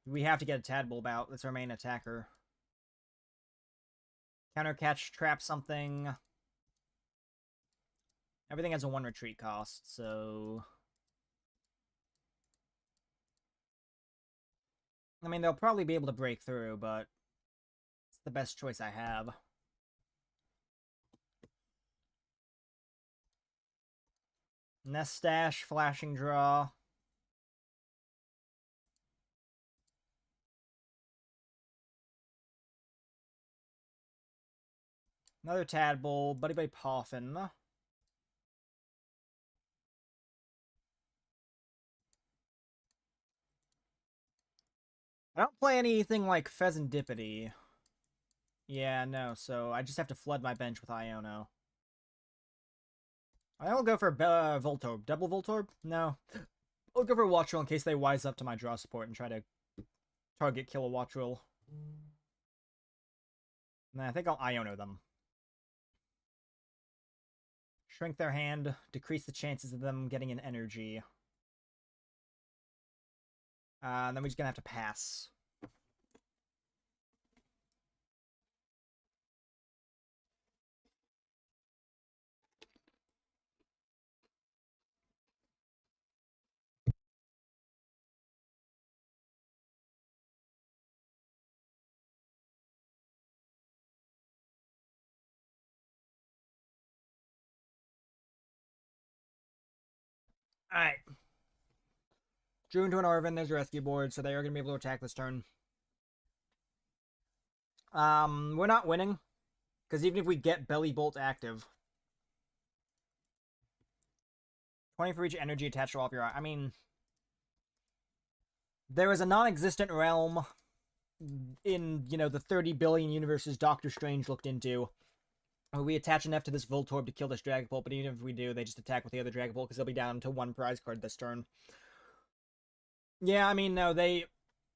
We have to get a Tadbulb out. That's our main attacker. Counter catch, trap something. Everything has a 1 retreat cost, so... I mean, they'll probably be able to break through, but it's the best choice I have. Nest Stash, Flashing Draw. Another Tadbulb, Buddy Buddy Poffin. I don't play anything like Fezandipiti. Yeah, no, so I just have to flood my bench with Iono. I'll go for Voltorb. Double Voltorb? No. I'll go for Wattrel in case they wise up to my draw support and try to target Kilowattrel. Nah, I think I'll Iono them. Shrink their hand, decrease the chances of them getting an energy. Then we're just gonna have to pass. Alright. Drew into an Earthen, there's a rescue board, so they are going to be able to attack this turn. We're not winning, because even if we get Belly Bolt active, 20 for each energy attached to all of your... I mean, there is a non-existent realm in, you know, the 30 billion universes Doctor Strange looked into, where we attach enough to this Voltorb to kill this Dragapult, but even if we do, they just attack with the other Dragapult, because they'll be down to 1 prize card this turn. Yeah, I mean, no, they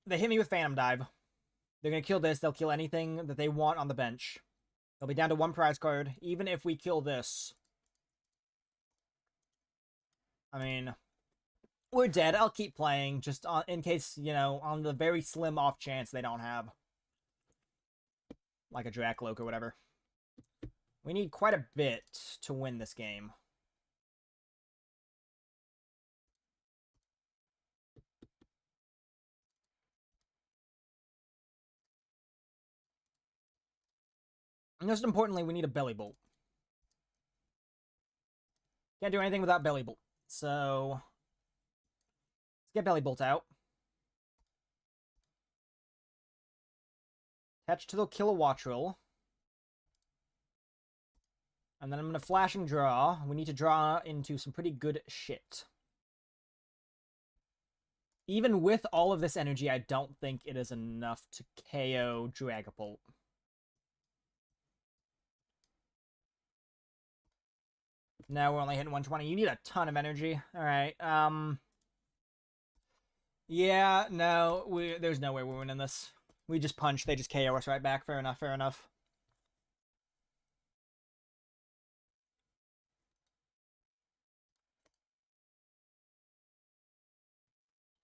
hit me with Phantom Dive. They're going to kill this, they'll kill anything that they want on the bench. They'll be down to 1 prize card, even if we kill this. I mean, we're dead. I'll keep playing, just in case, you know, on the very slim off chance they don't have, like, a Dracloak or whatever. We need quite a bit to win this game. And most importantly, we need a Belly Bolt. Can't do anything without Belly Bolt. So, let's get Belly Bolt out. Attach to the Kilowattrel. And then I'm going to Flashing Draw. We need to draw into some pretty good shit. Even with all of this energy, I don't think it is enough to KO Dragapult. No, we're only hitting 120. You need a ton of energy. Alright, yeah, no, there's no way we're winning this. We just punch, they just KO us right back. Fair enough, fair enough.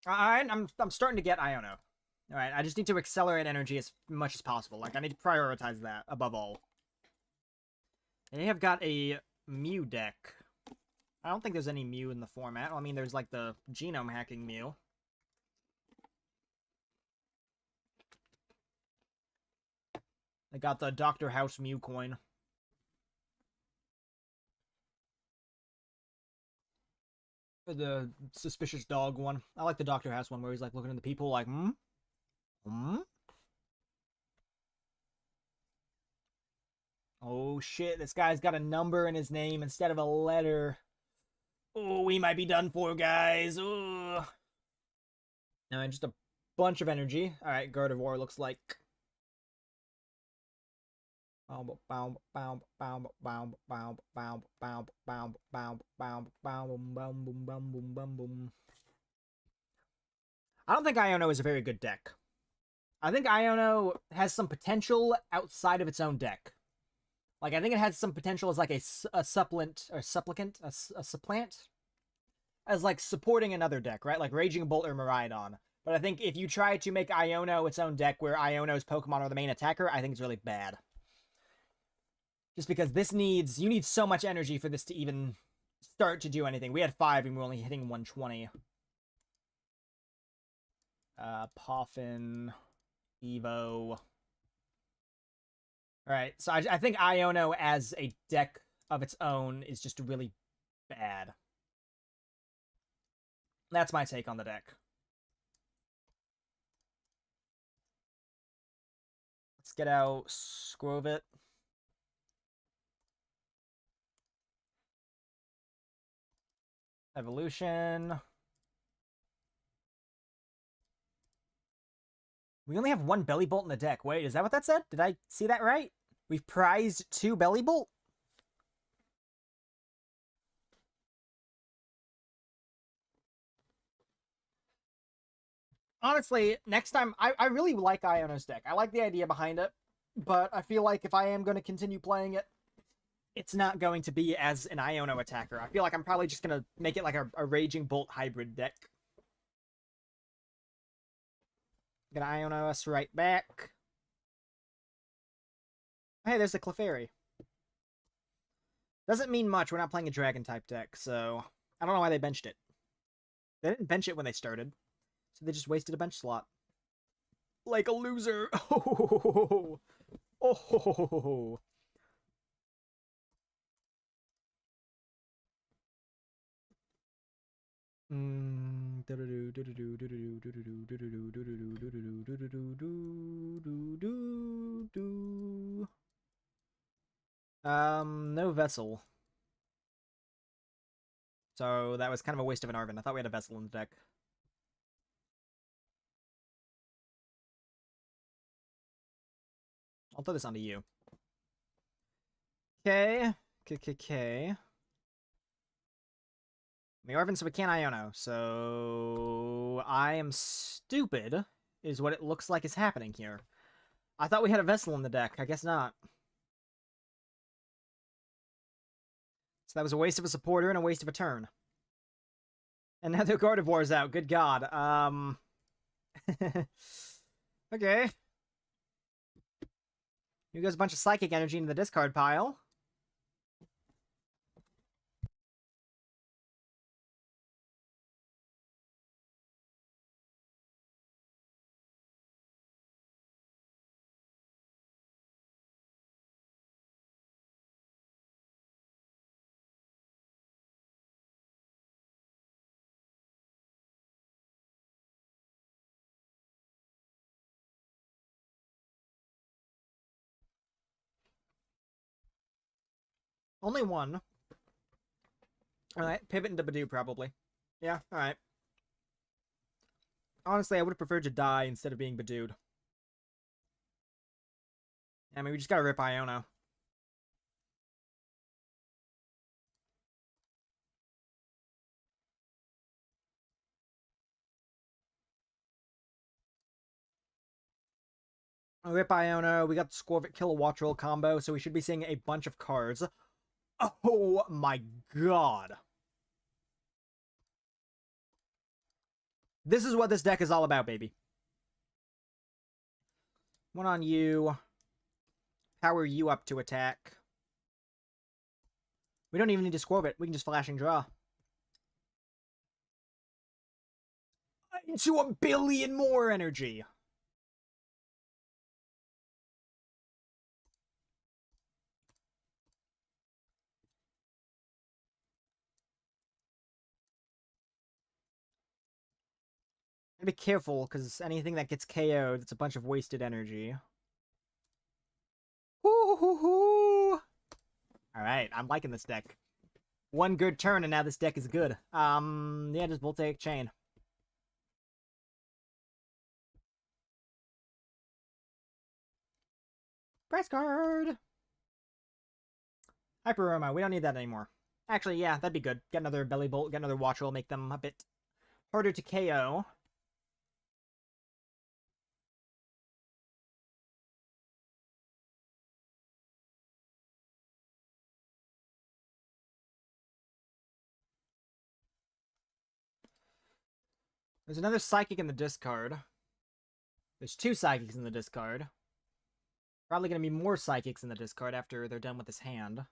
I'm starting to get Iono. Alright, I just need to accelerate energy as much as possible. Like, I need to prioritize that above all. They have got a Mew deck. I don't think there's any Mew in the format. Well, I mean, there's like the genome hacking Mew. They got the Dr. House Mew coin. The suspicious dog one. I like the Dr. House one where he's like looking at the people like, hmm? Hmm? Oh shit, this guy's got a number in his name instead of a letter. Oh, we might be done for, guys. Oh. Alright, just a bunch of energy. Alright, Gardevoir looks like. I don't think Iono is a very good deck. I think Iono has some potential outside of its own deck. Like, I think it has some potential as, like, a supplant, or supplicant, a supplant? As, like, supporting another deck, right? Like Raging Bolt or Miraidon. But I think if you try to make Iono its own deck where Iono's Pokemon are the main attacker, I think it's really bad. Just because this needs... You need so much energy for this to even start to do anything. We had 5 and we're only hitting 120. Poffin... Evo... Alright, so I think Iono as a deck of its own is just really bad. That's my take on the deck. Let's get out Scrovit. Evolution. We only have 1 Belly Bolt in the deck. Wait, is that what that said? Did I see that right? We've prized 2 Belly Bolt? Honestly, next time, I really like Iono's deck. I like the idea behind it, but I feel like if I am going to continue playing it, it's not going to be as an Iono attacker. I feel like I'm probably just going to make it like a Raging Bolt hybrid deck. Gonna Iono us right back. Hey, there's the Clefairy. Doesn't mean much. We're not playing a Dragon-type deck, so I don't know why they benched it. They didn't bench it when they started, so they just wasted a bench slot. Like a loser. Oh, oh. No Vessel. So that was kind of a waste of an Arven. I thought we had a Vessel in the deck. I'll throw this onto you. Okay. KKK. The Arven, so we can't Iono. So I am stupid, is what it looks like is happening here. I thought we had a Vessel in the deck. I guess not. So that was a waste of a supporter and a waste of a turn. And now the Gardevoir's out. Good God. Okay. Here goes a bunch of Psychic Energy into the discard pile. Only one. Alright, pivot into Badoo, probably. Yeah, alright. Honestly, I would have preferred to die instead of being Badooed. I mean, we just gotta rip Iono. Rip Iono, we got the Scorvit Kilowattrel combo, so we should be seeing a bunch of cards. Oh my god. This is what this deck is all about, baby. One on you. Power you up to attack. We don't even need to Scorvit. We can just Flashing Draw. Into 1 billion more energy. Be careful, because anything that gets KO'd, it's a bunch of wasted energy. Woo-hoo-hoo! Alright, I'm liking this deck. One good turn, and now this deck is good. Yeah, just Voltaic Chain. Press card! Hyper Aroma, we don't need that anymore. Actually, yeah, that'd be good. Get another Belly Bolt, get another Watchel, make them a bit harder to KO. There's another Psychic in the discard. There's 2 Psychics in the discard. Probably going to be more Psychics in the discard after they're done with this hand.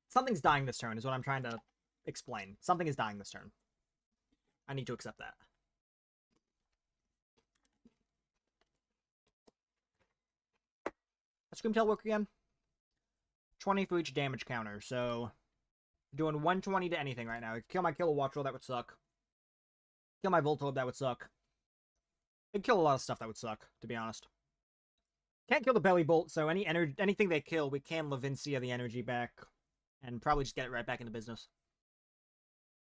Something's dying this turn is what I'm trying to explain. Something is dying this turn. I need to accept that. Let's Screamtail work again. 20 for each damage counter, so doing 120 to anything right now. Kill my Kilowattrel, that would suck. Kill my Voltorb, that would suck. It'd kill a lot of stuff that would suck, to be honest. Can't kill the Belly Bolt, so anything they kill, we can Levincia the energy back. And probably just get it right back into business.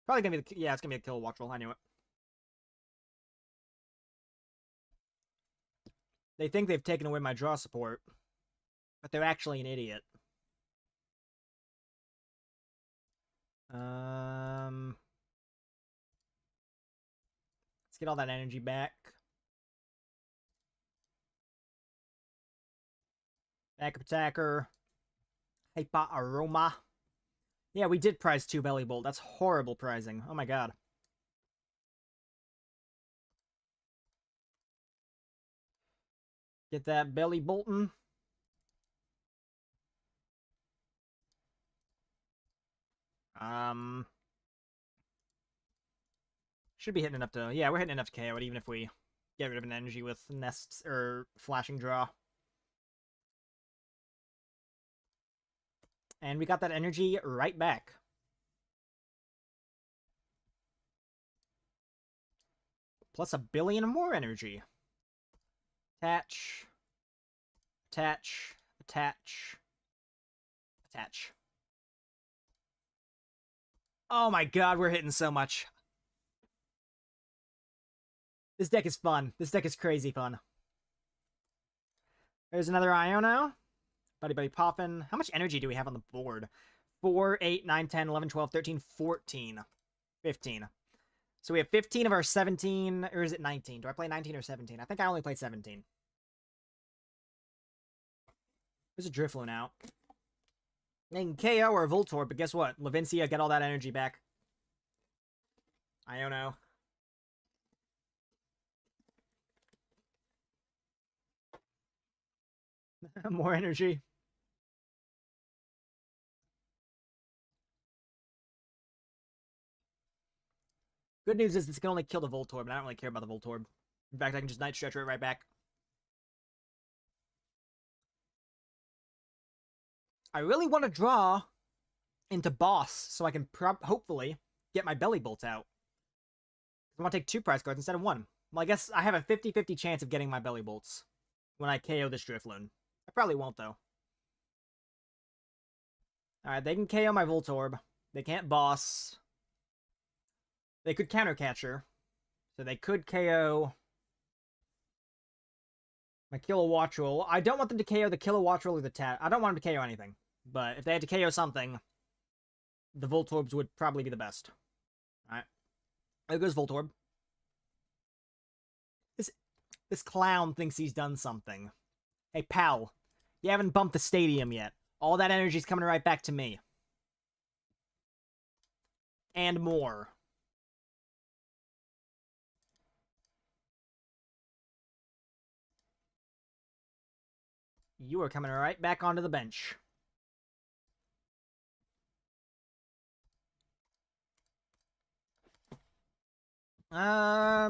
Probably gonna be yeah, it's gonna be a Kilowattrel, I knew it. They think they've taken away my draw support, but they're actually an idiot. Let's get all that energy back. Backup attacker. Hyper Aroma. Yeah, we did prize 2 Belly Bolt. That's horrible prizing. Oh my god. Get that Belly Bolton. Should be hitting enough to... Yeah, we're hitting enough to KO it, even if we get rid of an energy with Nests or Flashing Draw. And we got that energy right back. plus 1 billion more energy. Attach. Attach. Attach. Attach. Oh my god, we're hitting so much. This deck is fun. This deck is crazy fun. There's another Iono. Buddy Buddy Poffin. How much energy do we have on the board? 4, 8, 9, 10, 11, 12, 13, 14, 15. So we have 15 of our 17, or is it 19? Do I play 19 or 17? I think I only played 17. There's a Drifloon out. They can KO or Voltorb, but guess what? Levincia get all that energy back. Iono. More energy. Good news is this can only kill the Voltorb, and I don't really care about the Voltorb. In fact, I can just Night Stretcher it right back. I really want to draw into boss so I can hopefully get my Belly Bolt out. I want to take 2 prize cards instead of 1. Well, I guess I have a 50-50 chance of getting my Belly Bolts when I KO this Drifloon. I probably won't, though. Alright, they can KO my Voltorb. They can't boss. They could counter Catcher. So they could KO my Kilowattrel. I don't want them to KO the Kilowattrel or the Tat. I don't want them to KO anything. But if they had to KO something, the Voltorbs would probably be the best. Alright. There goes Voltorb. This clown thinks he's done something. Hey, pal. You haven't bumped the stadium yet. All that energy's coming right back to me. And more. You are coming right back onto the bench. I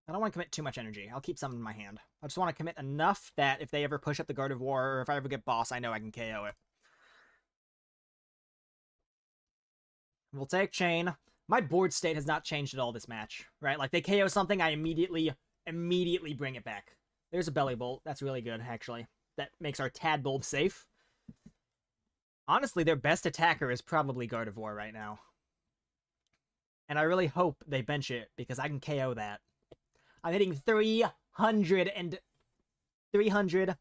don't want to commit too much energy. I'll keep some in my hand. I just want to commit enough that if they ever push up the Gardevoir, or if I ever get boss, I know I can KO it. We'll take Chain. My board state has not changed at all this match, right? Like, they KO something, I immediately bring it back. There's a Belly Bolt. That's really good, actually. That makes our Tadbulb safe. Honestly, their best attacker is probably Gardevoir right now. And I really hope they bench it, because I can KO that. I'm hitting 300 and 300,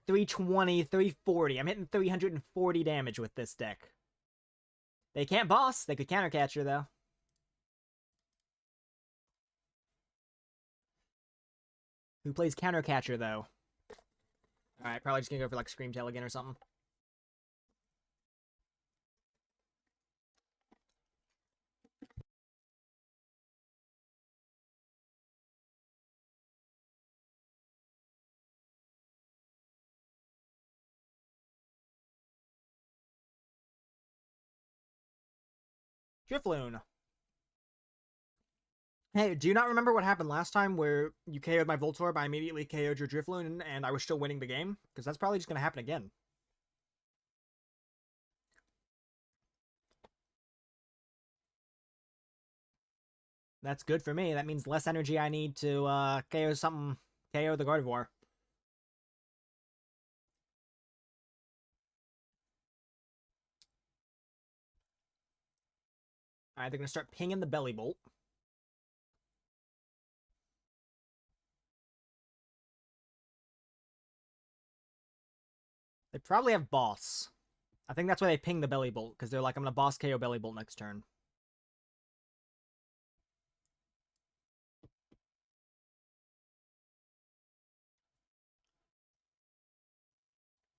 320, 340. I'm hitting 340 damage with this deck. They can't boss. They could counter Catcher, though. Who plays counter Catcher, though? Alright, probably just gonna go for, like, Screamtail again or something. Drifloon. Hey, do you not remember what happened last time where you KO'd my Voltorb, I immediately KO'd your Drifloon, and I was still winning the game? Because that's probably just going to happen again. That's good for me. That means less energy I need to KO something, KO the Gardevoir. Alright, they're going to start pinging the Belly Bolt. They probably have Boss. I think that's why they ping the Belly Bolt, because they're like, I'm going to Boss KO Belly Bolt next turn.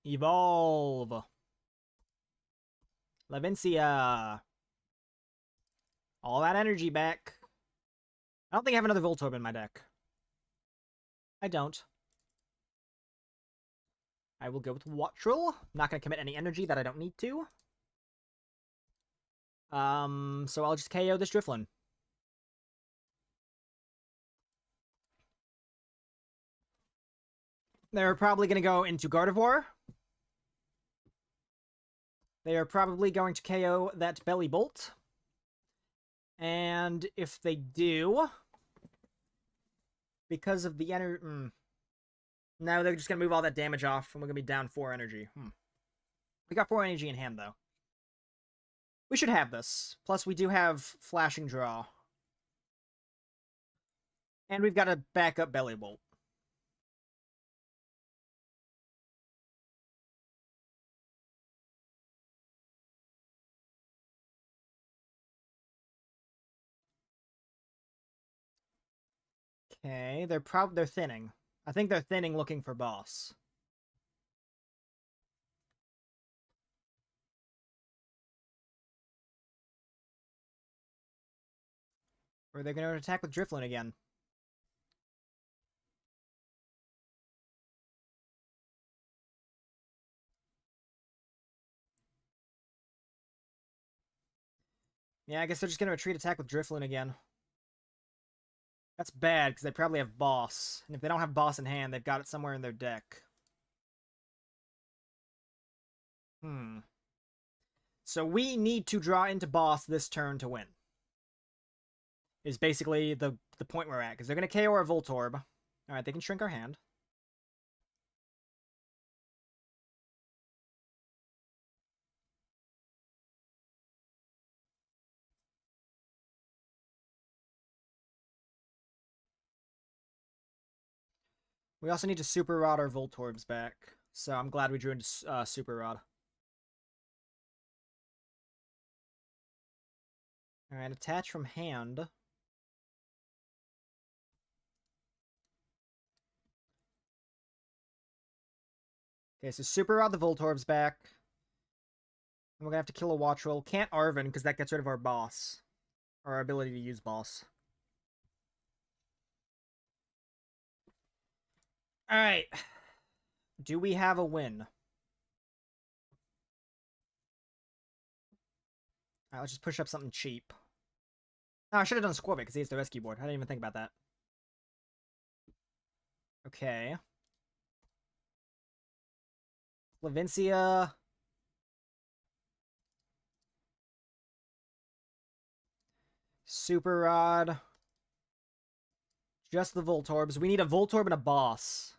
Evolve. Levincia. All that energy back. I don't think I have another Voltorb in my deck. I don't. I will go with Wattrel. I'm not going to commit any energy that I don't need to. So I'll just KO this Drifloon. They're probably going to go into Gardevoir. They are probably going to KO that Belly Bolt. And if they do, because of the energy... No, they're just going to move all that damage off, and we're going to be down 4 energy. We got 4 energy in hand, though. We should have this. Plus, we do have Flashing Draw. And we've got a backup Belly Bolt. Okay, they're thinning. I think they're thinning looking for boss. Or they're going to attack with Drifloon again. Yeah, I guess they're just going to retreat attack with Drifloon again. That's bad, because they probably have boss. And if they don't have boss in hand, they've got it somewhere in their deck. So we need to draw into boss this turn to win. Is basically the point we're at, because they're going to KO our Voltorb. Alright, they can shrink our hand. We also need to Super Rod our Voltorbs back. So I'm glad we drew into Super Rod. Alright, attach from hand. Okay, so Super Rod the Voltorbs back. And we're gonna have to kill a Watchroll. Can't Arven, because that gets rid of our boss. Our ability to use boss. Alright. Do we have a win? Alright, let's just push up something cheap. Oh, I should have done Scorbit, because he has the rescue board. I didn't even think about that. Okay. Levincia. Super Rod. Just the Voltorbs. We need a Voltorb and a boss.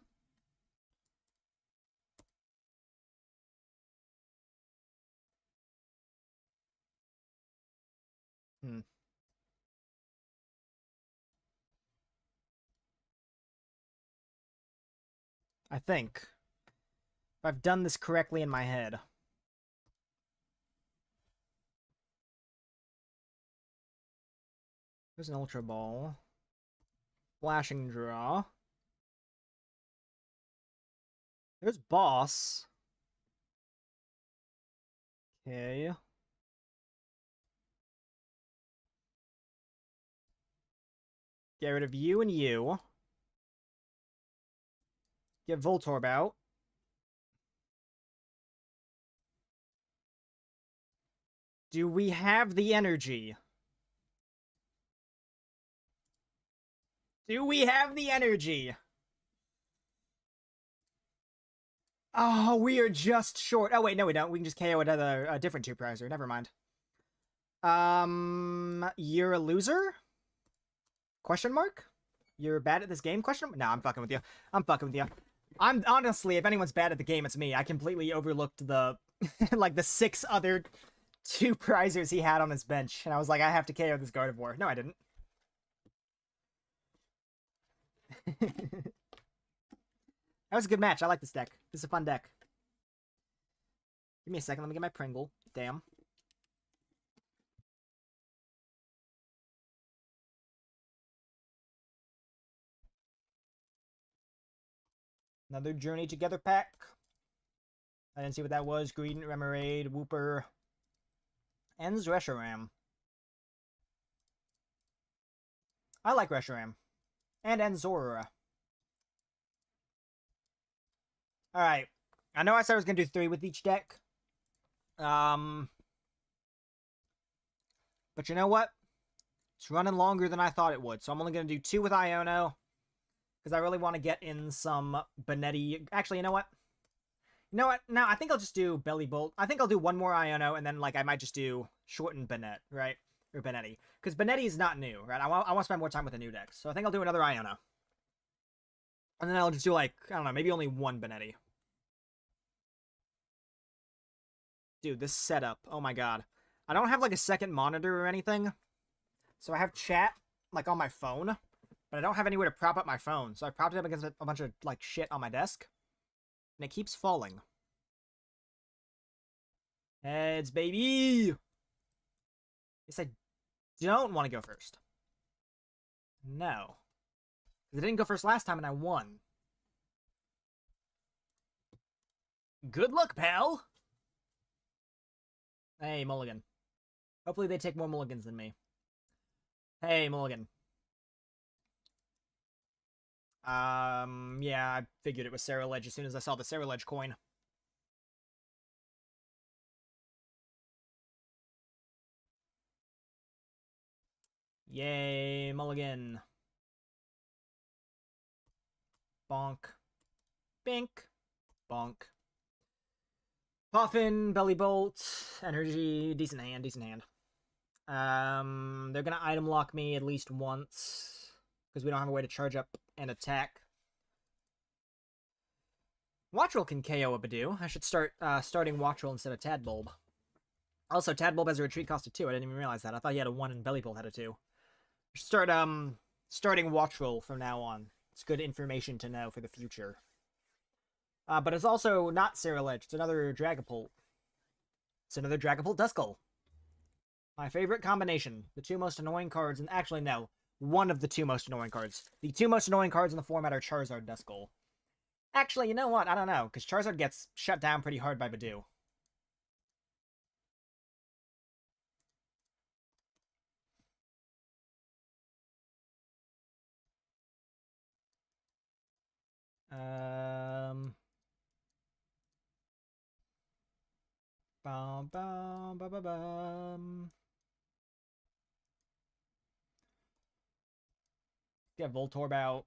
I think. If I've done this correctly in my head. There's an Ultra Ball. Flashing Draw. There's boss. Okay. Get rid of you and you. Get Voltorb out. Do we have the energy? Do we have the energy? Oh, we are just short. Oh, wait, no, we don't. We can just KO a different two-prizer. Never mind. You're a loser? Question mark? You're bad at this game? Question mark? No, I'm fucking with you. I'm fucking with you. I'm honestly, if anyone's bad at the game, it's me. I completely overlooked the, like, the 6 other two-prizers he had on his bench. And I was like, I have to KO this Gardevoir. No, I didn't. That was a good match. I like this deck. This is a fun deck. Give me a second. Let me get my Pringle. Damn. Another Journey Together pack. I didn't see what that was. Greedent, Remoraid, Wooper, and Reshiram. I like Reshiram. And Enzora. Alright. I know I said I was going to do 3 with each deck. But you know what? It's running longer than I thought it would. So I'm only going to do 2 with Iono. Because I really want to get in some Benetti. Actually, you know what? You know what? No, I think I'll just do Belly Bolt. I think I'll do one more Iono, and then, like, I might just do Shortened Banette, right? Or Benetti. Because Benetti is not new, right? I want to spend more time with the new decks. So I think I'll do another Iono. And then I'll just do, like, I don't know, maybe only one Benetti. Dude, this setup. Oh my god. I don't have, like, a second monitor or anything. So I have chat, like, on my phone. But I don't have anywhere to prop up my phone. So I propped it up against a bunch of, like, shit on my desk. And it keeps falling. Heads, baby! Guess I don't want to go first. No. Because I didn't go first last time and I won. Good luck, pal! Hey, Mulligan. Hopefully they take more mulligans than me. Hey, Mulligan. Yeah, I figured it was Sarah Ledge as soon as I saw the Sarah Ledge coin. Yay, Mulligan. Bonk. Bink. Bonk. Puffin, Belly Bolt, Energy, decent hand, decent hand. They're gonna item lock me at least once, because we don't have a way to charge up and attack. Wattrel can KO a Badoo. I should start starting Wattrel instead of Tadbulb. Also, Tadbulb has a retreat cost of 2. I didn't even realize that. I thought he had a 1 and Belly Bolt had a 2. I should start starting Wattrel from now on. It's good information to know for the future. But it's also not Sarah Ledge. It's another Dragapult. It's another Dragapult Duskull. My favorite combination. The two most annoying cards, and actually no, one of the two most annoying cards. The two most annoying cards in the format are Charizard, Duskull. Actually, you know what? I don't know, because Charizard gets shut down pretty hard by Badoo. Bum, bum, bum, bum, bum. Get Voltorb out.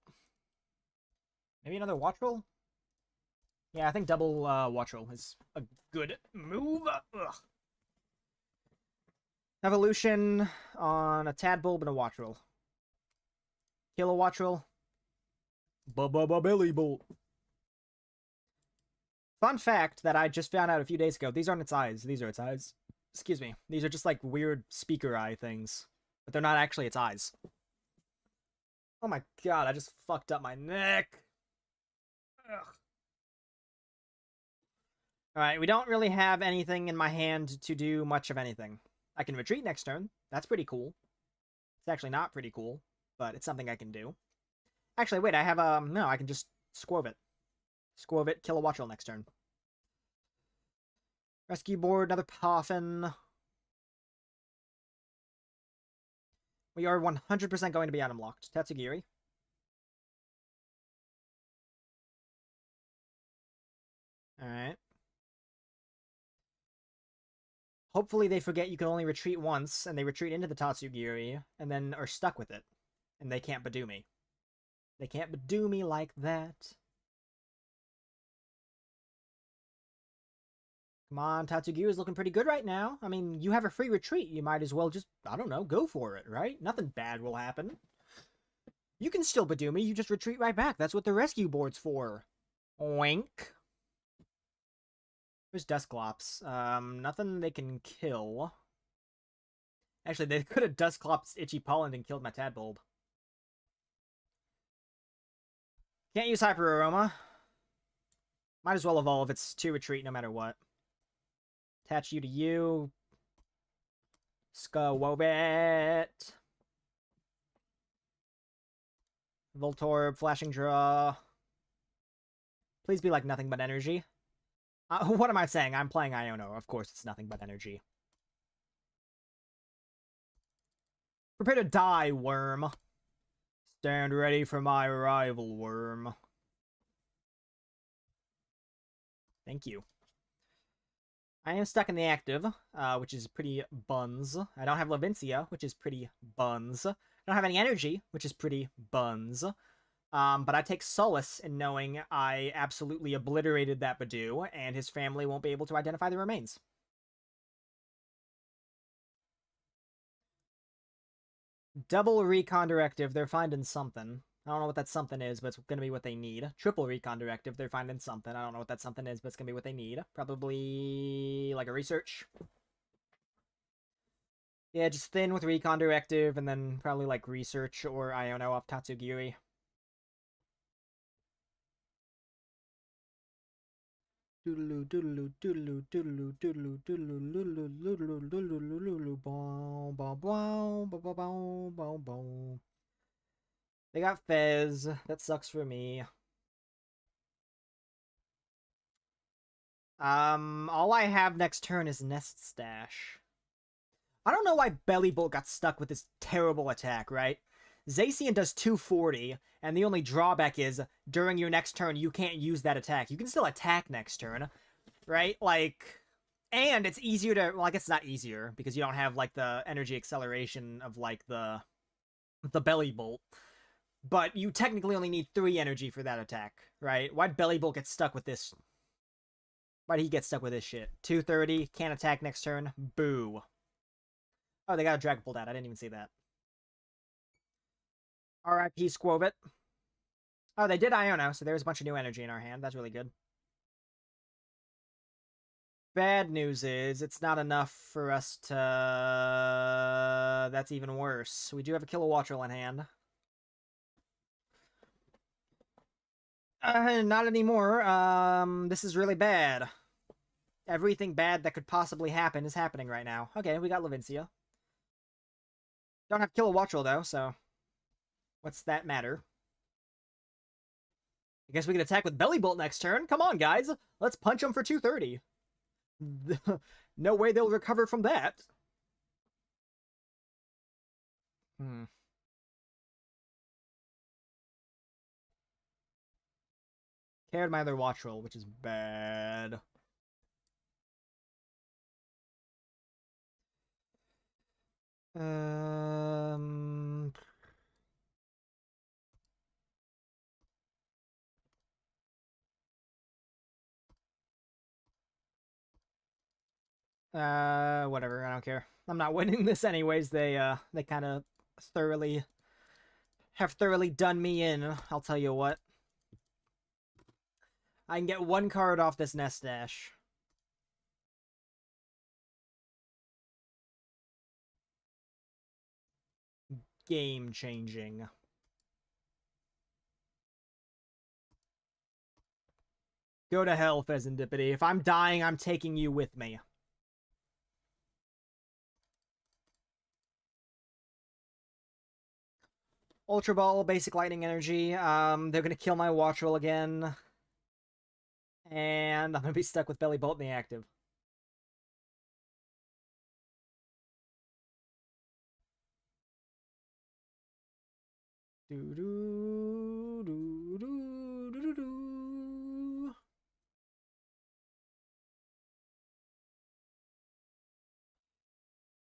Maybe another Wattrel? Yeah, I think double Wattrel is a good move. Ugh. Evolution on a Tadbulb and a Wattrel. Kill a Wattrel. Belly Bolt. Fun fact that I just found out a few days ago. These aren't its eyes. These are its eyes. Excuse me. These are just like weird speaker eye things. But they're not actually its eyes. Oh my god, I just fucked up my neck. Alright, we don't really have anything in my hand to do much of anything. I can retreat next turn. That's pretty cool. It's actually not pretty cool, but it's something I can do. Actually, wait, I have, no, I can just Squirve it. Squirve it, kill a Wattrel next turn. Rescue board, another Puffin. We are 100% going to be item locked. Tatsugiri. Alright. Hopefully they forget you can only retreat once, and they retreat into the Tatsugiri, and then are stuck with it. And they can't Badoo me. They can't Badoo me like that. Come on, Tatsugiri is looking pretty good right now. I mean, you have a free retreat. You might as well just, I don't know, go for it, right? Nothing bad will happen. You can still Badoo me, you just retreat right back. That's what the rescue board's for. Wink. There's Dusclops. Nothing they can kill. Actually, they could have Dusclops Itchy Pollen and killed my Tadbulb. Can't use Hyper Aroma. Might as well evolve. It's 2 retreat no matter what. Attach you to you. Skawobit. Voltorb, Flashing Draw. Please be like nothing but energy. What am I saying? I'm playing Iono. Of course it's nothing but energy. Prepare to die, worm. Stand ready for my arrival, worm. Thank you. I am stuck in the active, which is pretty buns. I don't have Lavincia, which is pretty buns. I don't have any energy, which is pretty buns. But I take solace in knowing I absolutely obliterated that Badoo, and his family won't be able to identify the remains. Double recon directive, they're finding something. I don't know what that something is, but it's gonna be what they need. Triple recon directive, they're finding something. I don't know what that something is, but it's gonna be what they need. Probably like a research. Yeah, just thin with recon directive, and then probably like research or Iono off Tatsugiri. Doodaloo doodaloo doodaloo doodaloo doodaloo doodaloo doodaloo doodaloo doodaloo boom boom boom boom boom boom boom. They got Fez. That sucks for me. All I have next turn is Nest Stash. I don't know why Bellybolt got stuck with this terrible attack, right? Zacian does 240, and the only drawback is during your next turn, you can't use that attack. You can still attack next turn, right? Like, and it's easier to, well, I guess it's not easier because you don't have like the energy acceleration of like the Bellybolt. But you technically only need 3 energy for that attack, right? Why'd Bellybolt get stuck with this? Why'd he get stuck with this shit? 230, can't attack next turn, boo. Oh, they got a Dragon Bolt out. I didn't even see that. RIP Squovit. Oh, they did Iono, so there's a bunch of new energy in our hand. That's really good. Bad news is, it's not enough for us to... That's even worse. We do have a Kilowattrel in hand. Not anymore. This is really bad. Everything bad that could possibly happen is happening right now. Okay, we got Levincia. Don't have Kilowattrel, though, so... What's that matter? I guess we can attack with Bellybolt next turn. Come on, guys. Let's punch them for 230. No way they'll recover from that. Carried my other Wattrel, which is bad. Whatever, I don't care. I'm not winning this anyways. They kind of have thoroughly done me in, I'll tell you what. I can get 1 card off this Nest Dash. Game changing. Go to hell, Fezandipiti. If I'm dying, I'm taking you with me. Ultra Ball, basic lightning energy. They're gonna kill my Wattrel again. And I'm gonna be stuck with Bellybolt in the active.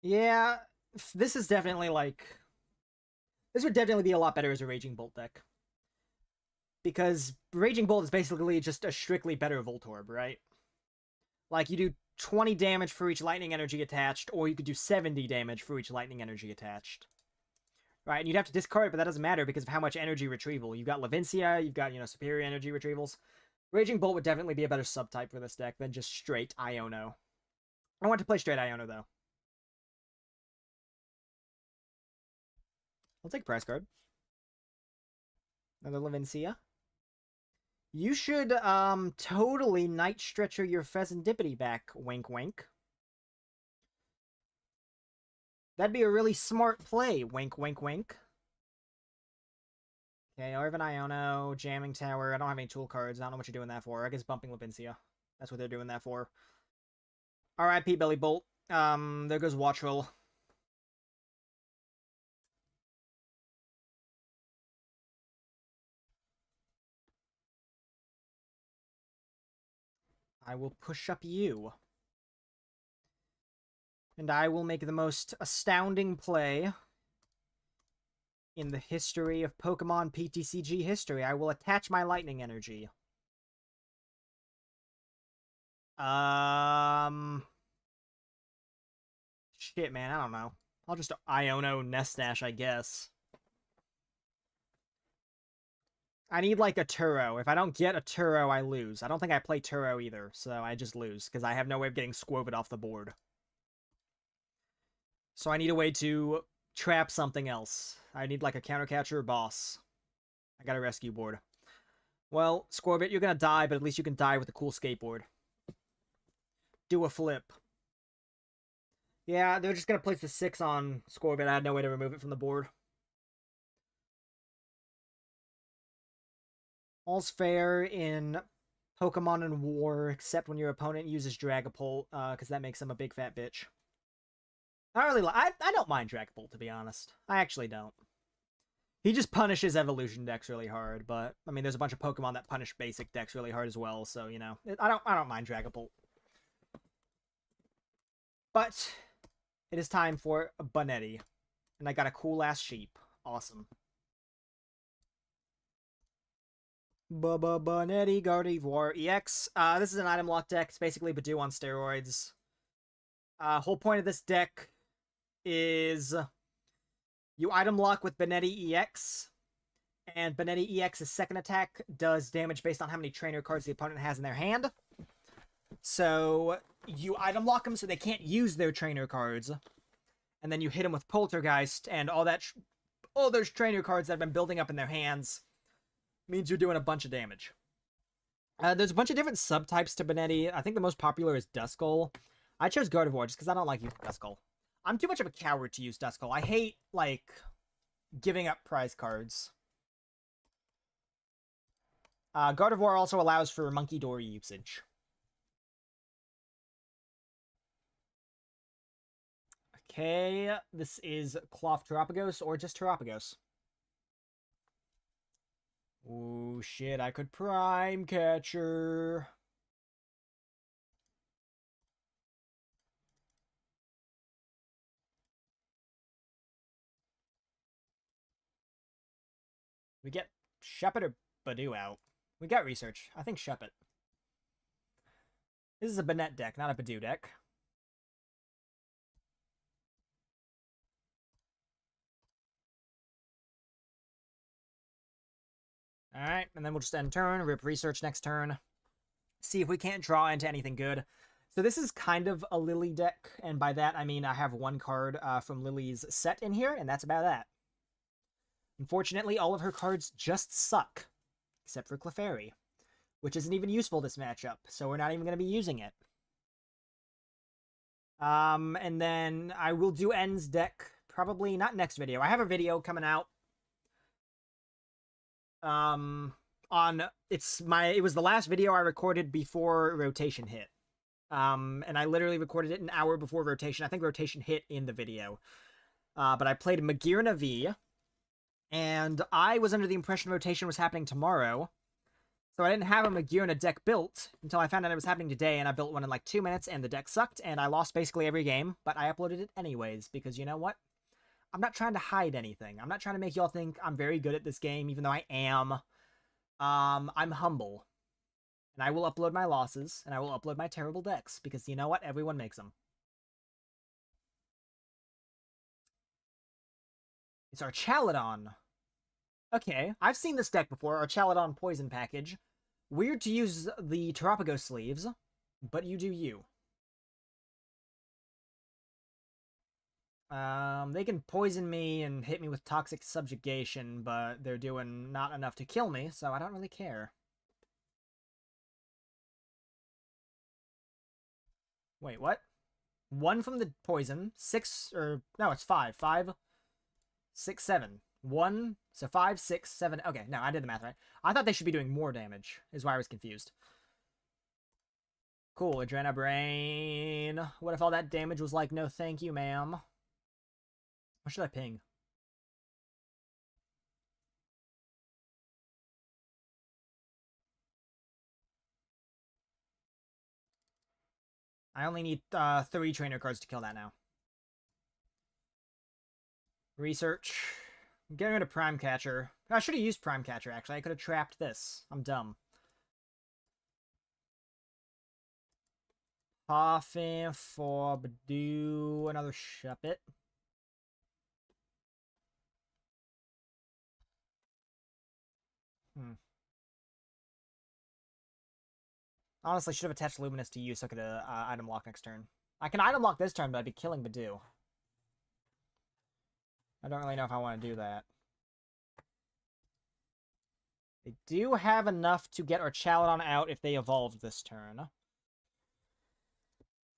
Yeah, this is definitely like... This would definitely be a lot better as a Raging Bolt deck. Because Raging Bolt is basically just a strictly better Voltorb, right? Like, you do 20 damage for each lightning energy attached, or you could do 70 damage for each lightning energy attached. Right, and you'd have to discard it, but that doesn't matter because of how much energy retrieval. You've got Levincia, you've got, superior energy retrievals. Raging Bolt would definitely be a better subtype for this deck than just straight Iono. I want to play straight Iono, though. I'll take prize card. Another Levincia. You should, totally Night Stretcher your Fezandipiti back, wink wink. That'd be a really smart play, wink wink wink. Okay, Earthen Iono, Jamming Tower. I don't have any tool cards. I don't know what you're doing that for. I guess bumping Levincia. That's what they're doing that for. RIP Bellybolt. There goes Wattrel. I will push up you. And I will make the most astounding play in the history of Pokemon PTCG history. I will attach my lightning energy. Shit, man, I don't know. I'll just Iono Nest Dash, I guess. I need, like, a Turo. If I don't get a Turo, I lose. I don't think I play Turo either, so I just lose, because I have no way of getting Squirvet off the board. So I need a way to trap something else. I need, like, a counter catcher or boss. I got a rescue board. Well, Squirvet, you're gonna die, but at least you can die with a cool skateboard. Do a flip. Yeah, they're just gonna place the 6 on Squirvet. I had no way to remove it from the board. All's fair in Pokemon and War, except when your opponent uses Dragapult, because that makes them a big fat bitch. I don't mind Dragapult, to be honest. I actually don't. He just punishes evolution decks really hard, but I mean, there's a bunch of Pokemon that punish basic decks really hard as well, so you know, I don't mind Dragapult. But it is time for a Bunetti, and I got a cool ass sheep. Awesome. Bunetti Gardevoir EX. This is an item lock deck. It's basically Badoo on steroids. Whole point of this deck is you item lock with Bunetti EX, and Bunetti EX's second attack does damage based on how many trainer cards the opponent has in their hand. So you item lock them so they can't use their trainer cards, and then you hit them with Poltergeist, and all those trainer cards that have been building up in their hands means you're doing a bunch of damage. There's a bunch of different subtypes to Bunetti. I think the most popular is Duskull. I chose Gardevoir just because I don't like using Duskull. I'm too much of a coward to use Duskull. I hate, like, giving up prize cards. Gardevoir also allows for Monkey Door usage. Okay, this is Cloth Terapagos or just Terapagos. Oh shit, I could Prime Catcher. We get Shuppet or Badoo out. We got Research. I think Shuppet. This is a Banette deck, not a Badoo deck. Alright, and then we'll just end turn, rip Research next turn. See if we can't draw into anything good. So this is kind of a Lily deck, and by that I mean I have one card from Lily's set in here, and that's about that. Unfortunately, all of her cards just suck, except for Clefairy, which isn't even useful this matchup, so we're not even going to be using it. And then I will do N's deck, probably not next video. I have a video coming out. It was the last video I recorded before rotation hit. And I literally recorded it an hour before rotation. I think rotation hit in the video. But I played Magearna V, and I was under the impression rotation was happening tomorrow. So I didn't have a Magearna deck built until I found out it was happening today, and I built one in like 2 minutes, and the deck sucked, and I lost basically every game, but I uploaded it anyways, because you know what? I'm not trying to hide anything. I'm not trying to make y'all think I'm very good at this game, even though I am. I'm humble. And I will upload my losses, and I will upload my terrible decks, because you know what? Everyone makes them. It's Archaludon. Okay, I've seen this deck before, Archaludon Poison Package. Weird to use the Terapagos sleeves, but you do you. They can poison me and hit me with Toxic Subjugation, but they're doing not enough to kill me, so I don't really care. Wait, what? 1 from the poison, 6, or, no, it's 5. 5, 6, 7. 1, so 5, 6, 7. Okay, no, I did the math right. I thought they should be doing more damage, is why I was confused. Cool, Adrena Brain. What if all that damage was like, no thank you, ma'am? What should I ping? I only need 3 trainer cards to kill that now. Research. I'm getting rid of Prime Catcher. I should have used Prime Catcher, actually. I could have trapped this. I'm dumb. Poffin for Badoo. Another Shuppet. Honestly, should have attached Luminous to you so I could item lock next turn. I can item lock this turn, but I'd be killing Badoo. I don't really know if I want to do that. They do have enough to get Archaludon out if they evolved this turn.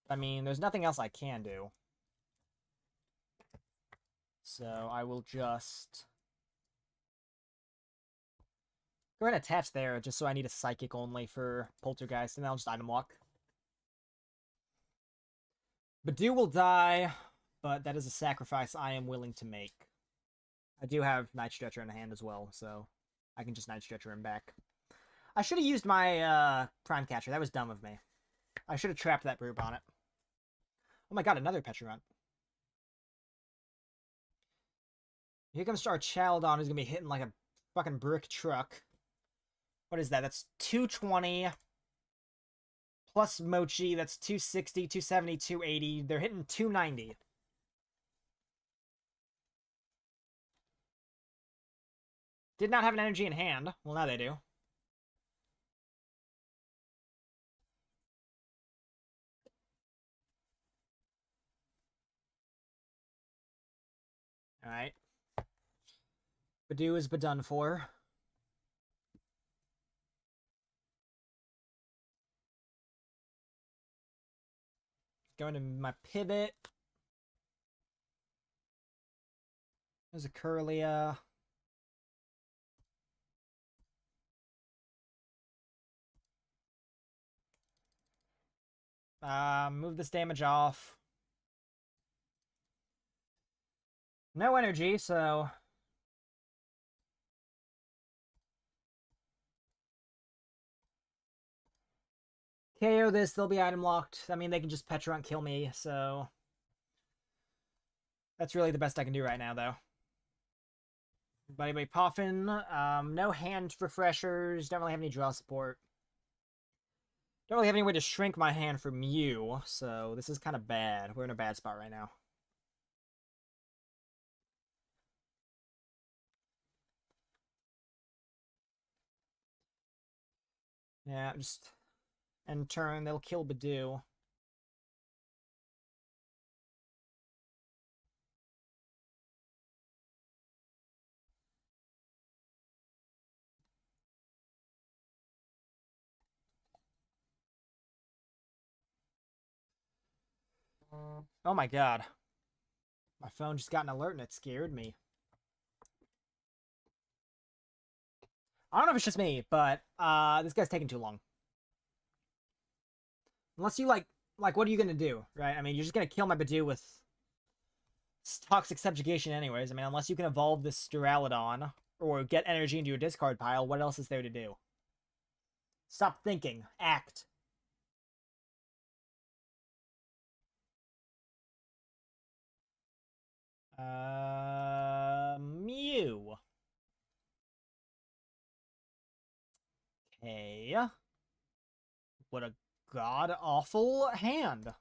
I mean, there's nothing else I can do. So I will just go ahead and attach there, just so I need a Psychic only for Poltergeist, and then I'll just item lock. Badoo will die, but that is a sacrifice I am willing to make. I do have Night Stretcher in hand as well, so I can just Night Stretcher him back. I should have used my Prime Catcher. That was dumb of me. I should have trapped that Brute on it. Oh my god, another Petrarant. Here comes Archaludon, who's going to be hitting like a fucking brick truck. What is that? That's 220. Plus Mochi, that's 260, 270, 280. They're hitting 290. Did not have an energy in hand. Well, now they do. Alright. Badoo is done for. Going to my pivot. There's a Curlia. Move this damage off. No energy, so... KO this, they'll be item locked. I mean, they can just Petrarant kill me, so... That's really the best I can do right now, though. But anyway, Poffin, no hand refreshers, don't really have any draw support. Don't really have any way to shrink my hand for Mew, so this is kind of bad. We're in a bad spot right now. Yeah, just end turn, they'll kill Badoo. Oh my god. My phone just got an alert and it scared me. I don't know if it's just me, but this guy's taking too long. Unless you like what are you gonna do, right? I mean, you're just gonna kill my Badoo with Toxic Subjugation anyways. I mean, unless you can evolve this Duraludon or get energy into your discard pile, what else is there to do? Stop thinking. Act. Mew. Okay. What a god-awful hand.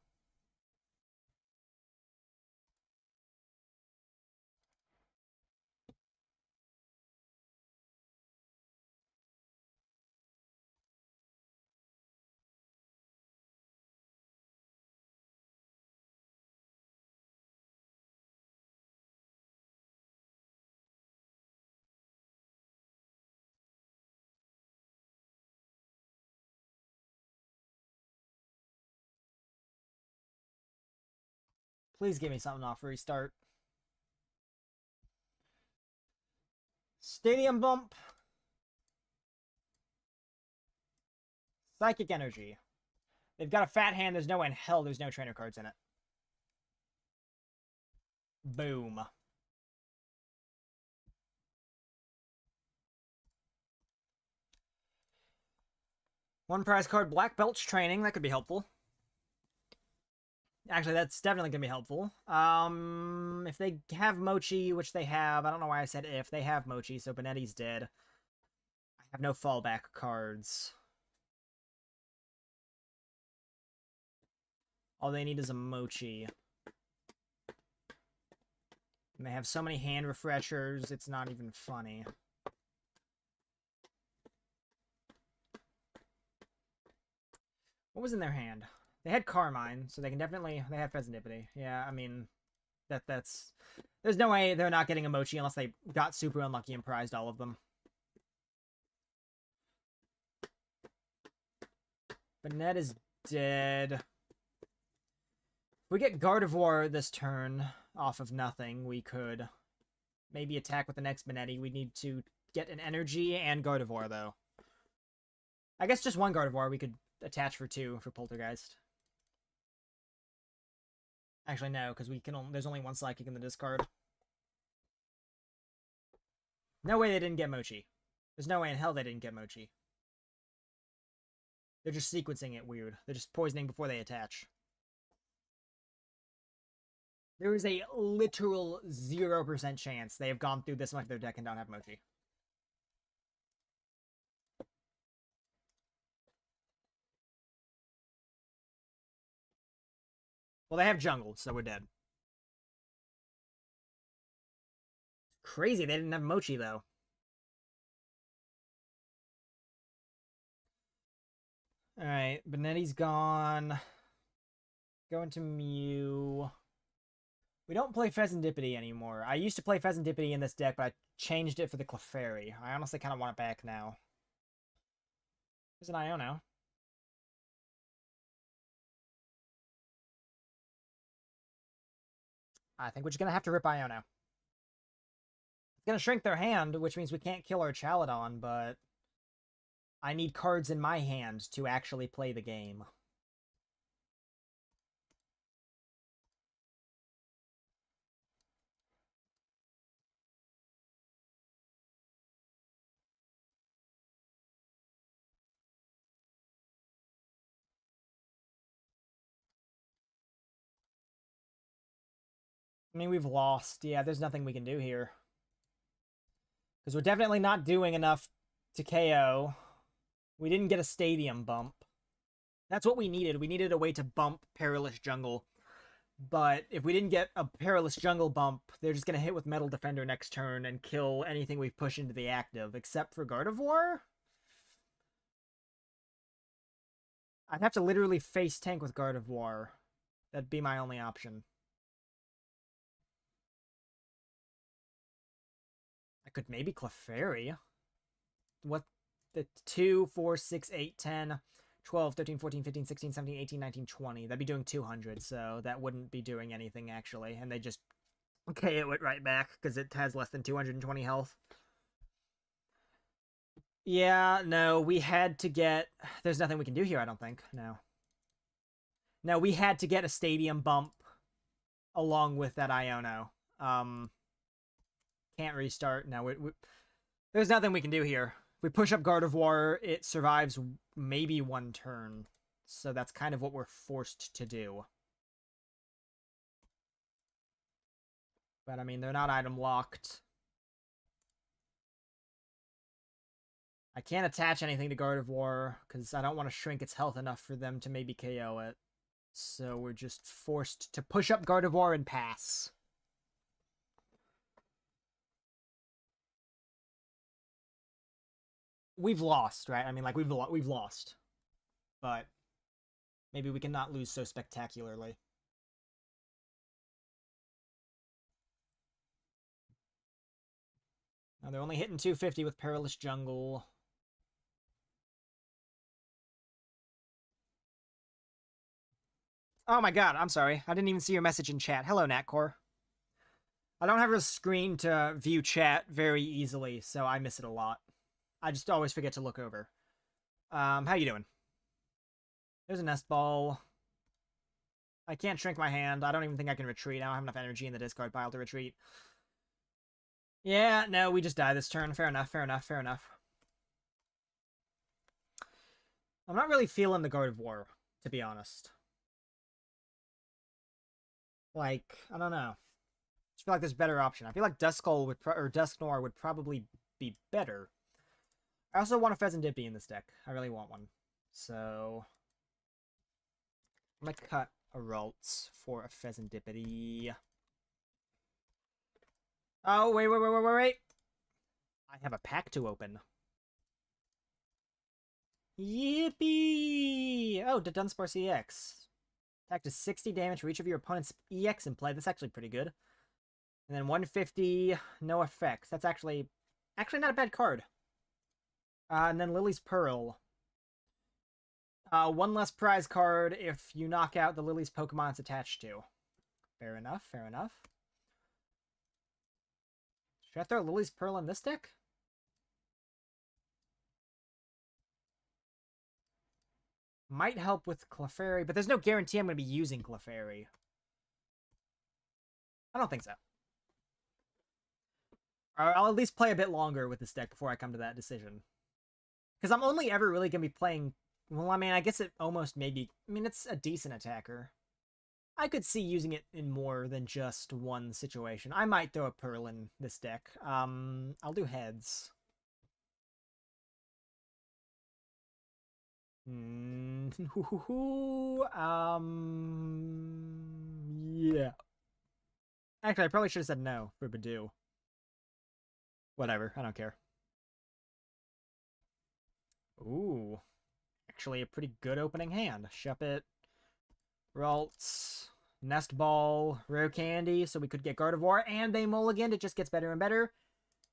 Please give me something off restart. Stadium Bump. Psychic Energy. They've got a fat hand. There's no way in hell there's no trainer cards in it. Boom. One prize card, Black Belt's Training. That could be helpful. Actually, that's definitely going to be helpful. If they have Mochi, which they have, I don't know why I said if. They have Mochi, so Benetti's dead. I have no fallback cards. All they need is a Mochi. And they have so many hand refreshers, it's not even funny. What was in their hand? They had Carmine, so they can definitely... They have Fezandipiti. Yeah, I mean... That's... There's no way they're not getting a Mochi unless they got super unlucky and prized all of them. Bennett is dead. If we get Gardevoir this turn off of nothing, we could maybe attack with the next Benetti. We need to get an Energy and Gardevoir, though. I guess just one Gardevoir we could attach for 2 for Poltergeist. Actually, no, because we can. There's only one Psychic in the discard. No way they didn't get Mochi. There's no way in hell they didn't get Mochi. They're just sequencing it weird. They're just poisoning before they attach. There is a literal 0% chance they have gone through this much of their deck and don't have Mochi. Well, they have Jungle, so we're dead. Crazy, they didn't have Mochi, though. Alright, Benetti's gone. Going to Mew. We don't play Fezandipiti anymore. I used to play Fezandipiti in this deck, but I changed it for the Clefairy. I honestly kind of want it back now. There's an Iono. I think we're just going to have to rip Iono. It's going to shrink their hand, which means we can't kill Archaludon, but I need cards in my hand to actually play the game. I mean, we've lost. Yeah, there's nothing we can do here. Because we're definitely not doing enough to KO. We didn't get a Stadium bump. That's what we needed. We needed a way to bump Perilous Jungle. But if we didn't get a Perilous Jungle bump, they're just going to hit with Metal Defender next turn and kill anything we push into the active, except for Gardevoir? I'd have to literally face tank with Gardevoir. That'd be my only option. I could maybe Clefairy. What? The 2, 4, 6, 8, 10, 12, 13, 14, 15, 16, 17, 18, 19, 20. That'd be doing 200, so that wouldn't be doing anything, actually. And they just KO it right back, because it has less than 220 health. Yeah, no, we had to get... There's nothing we can do here, I don't think. No. No, we had to get a Stadium bump along with that Iono. Can't restart. No, there's nothing we can do here. If we push up Gardevoir, it survives maybe one turn. So that's kind of what we're forced to do. But, I mean, they're not item locked. I can't attach anything to Gardevoir, because I don't want to shrink its health enough for them to maybe KO it. So we're just forced to push up Gardevoir and pass. We've lost, right? I mean, like, we've lost. But maybe we can not lose so spectacularly. Now they're only hitting 250 with Perilous Jungle. Oh my god, I'm sorry. I didn't even see your message in chat. Hello, Natcore. I don't have a screen to view chat very easily, so I miss it a lot. I just always forget to look over. How you doing? There's a Nest Ball. I can't shrink my hand. I don't even think I can retreat. I don't have enough energy in the discard pile to retreat. Yeah, no, we just die this turn. Fair enough, fair enough, fair enough. I'm not really feeling the Gardevoir, to be honest. Like, I don't know. I just feel like there's a better option. I feel like Duskull would or Dusknoir would probably be better. I also want a Fezandipiti in this deck. I really want one. So I'm gonna cut a Ralts for a Fezandipiti. Oh, wait. I have a pack to open. Yippee! Oh, the Dunsparce EX. Attack to 60 damage for each of your opponent's EX in play. That's actually pretty good. And then 150, no effects. That's actually not a bad card. And then Lily's Pearl. One less prize card if you knock out the Lily's Pokemon it's attached to. Fair enough, fair enough. Should I throw Lily's Pearl in this deck? Might help with Clefairy, but there's no guarantee I'm going to be using Clefairy. I don't think so. I'll at least play a bit longer with this deck before I come to that decision. Because I'm only ever really going to be playing... Well, I mean, I guess it almost maybe... I mean, it's a decent attacker. I could see using it in more than just one situation. I might throw a Pearl in this deck. I'll do heads. Yeah. Actually, I probably should have said no for Badoo. Whatever, I don't care. Ooh. Actually, a pretty good opening hand. Shuppet, Ralts, Nest Ball, Rare Candy, so we could get Gardevoir, and they mulliganed. It just gets better and better.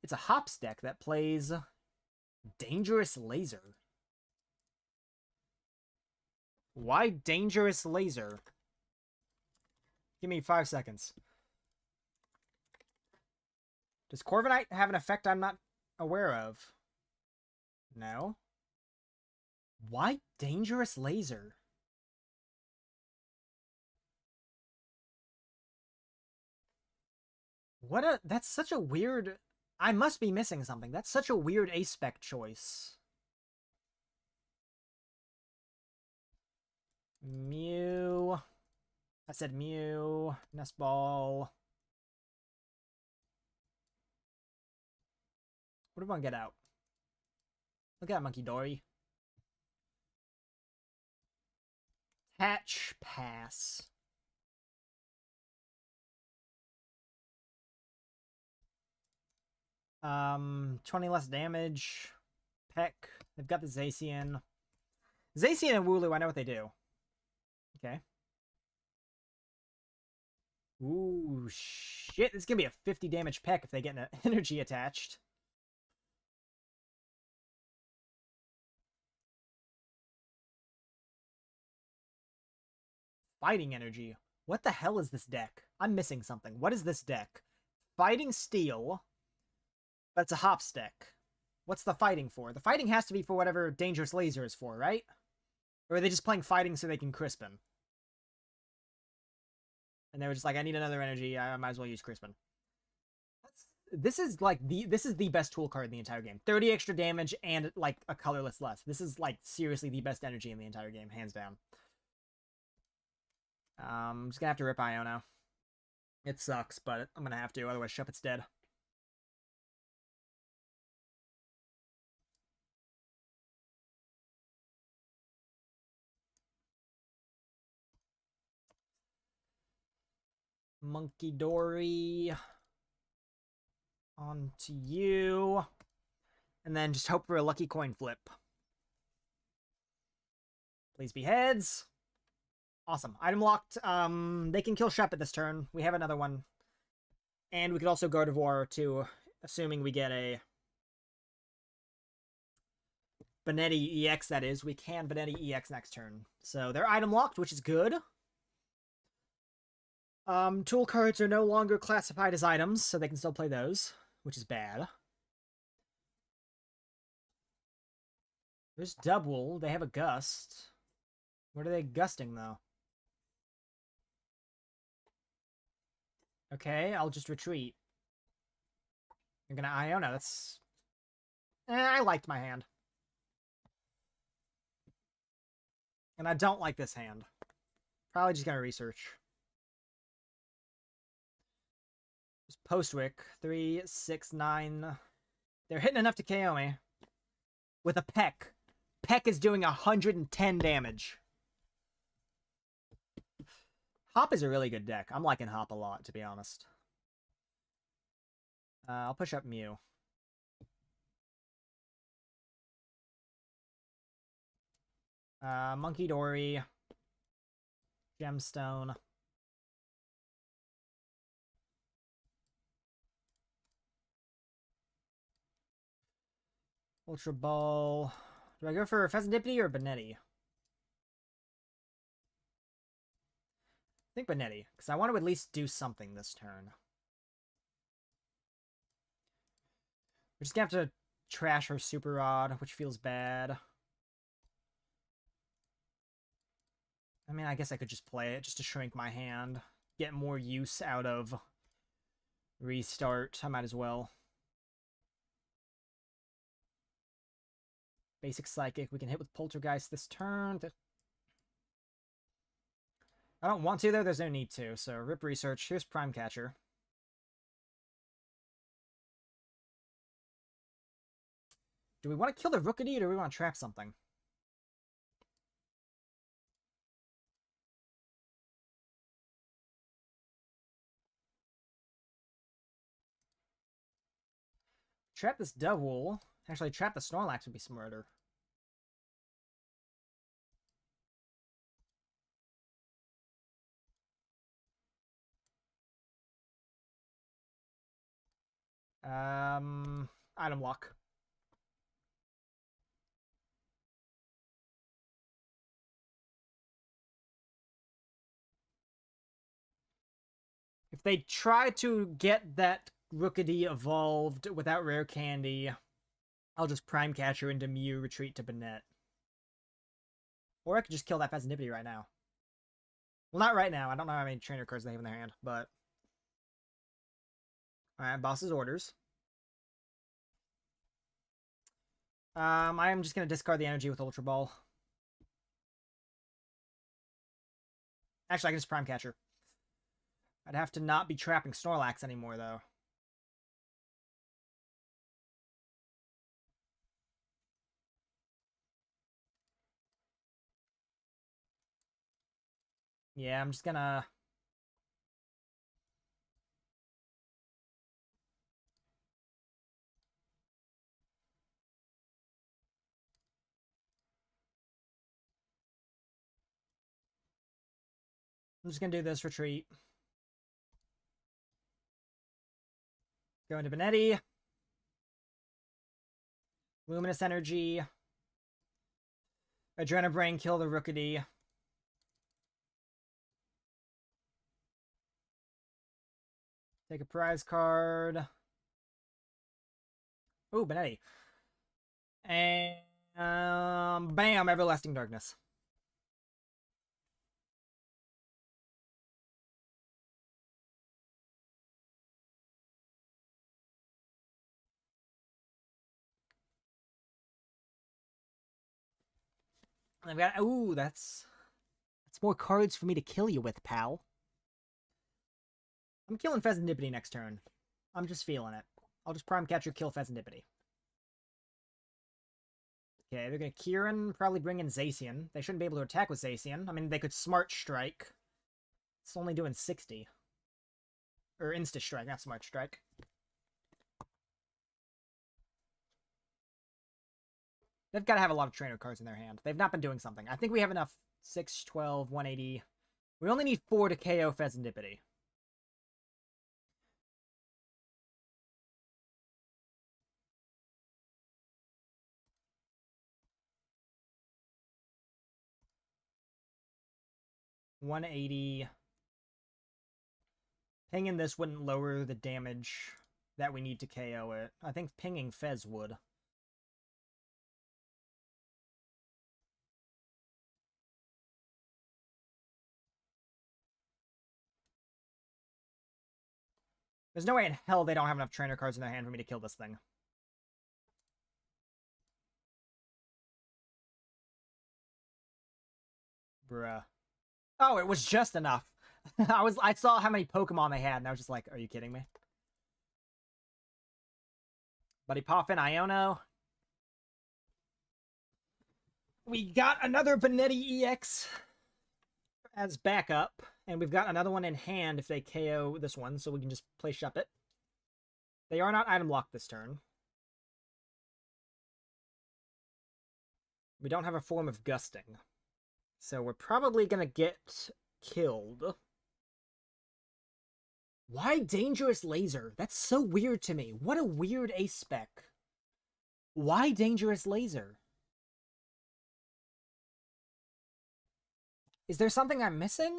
It's a Hops deck that plays Dangerous Laser. Why Dangerous Laser? Give me 5 seconds. Does Corviknight have an effect I'm not aware of? No. Why Dangerous Laser? That's such a weird... I must be missing something. That's such a weird A-spec choice. Mew. I said Mew. Nest Ball. What do we want to get out? Look at that Monkey Dory. Hatch pass. Um, 20 less damage. Peck. They've got the Zacian. Zacian and Wooloo, I know what they do. Okay. Ooh, shit. This is gonna be a 50 damage Peck if they get an energy attached. Fighting energy. What the hell is this deck? I'm missing something. What is this deck? Fighting Steel. But it's a Hops deck. What's the fighting for? The fighting has to be for whatever Dangerous Laser is for, right? Or are they just playing fighting so they can Crispin? And they were just like, I need another energy. I might as well use Crispin. This is the best tool card in the entire game. 30 extra damage and like a colorless less. This is like seriously the best energy in the entire game, hands down. I'm just gonna have to rip Iono. It sucks, but I'm gonna have to, otherwise Shuppet's dead. Monkey Dory. On to you. And then just hope for a lucky coin flip. Please be heads. Awesome. Item locked. They can kill Shuppet this turn. We have another one. And we could also Gardevoir too, assuming we get a Benetti EX, that is. We can Benetti EX next turn. So they're item locked, which is good. Tool cards are no longer classified as items, so they can still play those, which is bad. There's Dubwool. They have a Gust. What are they gusting, though? Okay, I'll just retreat. You're gonna Iono. That's... I liked my hand. And I don't like this hand. Probably just gonna research. Postwick, 3, 6, 9. They're hitting enough to KO me. With a Peck. Peck is doing 110 damage. Hop is a really good deck. I'm liking Hop a lot, to be honest. I'll push up Mew. Monkey Dory. Gemstone. Ultra Ball. Do I go for Fezandipiti or Benetti? I think Benetti, because I want to at least do something this turn. We're just going to have to trash her Super Rod, which feels bad. I mean, I guess I could just play it just to shrink my hand. Get more use out of Restart. I might as well. Basic Psychic. We can hit with Poltergeist this turn. I don't want to, though. There's no need to. So, Rip Research. Here's Prime Catcher. Do we want to kill the Rookity, or do we want to trap something? Trap this Dubwool. Actually, trap the Snorlax would be smarter. Item lock. If they try to get that Rookity evolved without Rare Candy, I'll just Prime Catcher into Mew, retreat to Banette. Or I could just kill that Fezandipiti right now. Well, not right now. I don't know how many trainer cards they have in their hand, but... Alright, boss's orders. I am just going to discard the energy with Ultra Ball. Actually, I can just Prime Catcher. I'd have to not be trapping Snorlax anymore, though. Yeah, I'm just gonna... I'm just gonna do this retreat. Go into Benetti. Luminous Energy. Adrenabrain, kill the Rookity. Take a prize card. Ooh, Benetti. And bam, Everlasting Darkness. And I've got, ooh, that's more cards for me to kill you with, pal. I'm killing Fezandipiti next turn. I'm just feeling it. I'll just Prime Catcher, kill Fezandipiti. Okay, they're going to Kieran, probably bring in Zacian. They shouldn't be able to attack with Zacian. I mean, they could Smart Strike. It's only doing 60. Or Insta Strike, not Smart Strike. They've got to have a lot of trainer cards in their hand. They've not been doing something. I think we have enough 6, 12, 180. We only need 4 to KO Fezandipiti. $180. Pinging this wouldn't lower the damage that we need to KO it. I think pinging Fez would. There's no way in hell they don't have enough trainer cards in their hand for me to kill this thing. Bruh. Oh, it was just enough. I saw how many Pokemon they had, and I was just like, are you kidding me? Buddy Poffin, Iono. We got another Benetti EX as backup, and we've got another one in hand if they KO this one, so we can just play Shuppet. They are not item locked this turn. We don't have a form of gusting, so we're probably going to get killed. Why Dangerous Laser? That's so weird to me. What a weird ace spec. Why Dangerous Laser? Is there something I'm missing?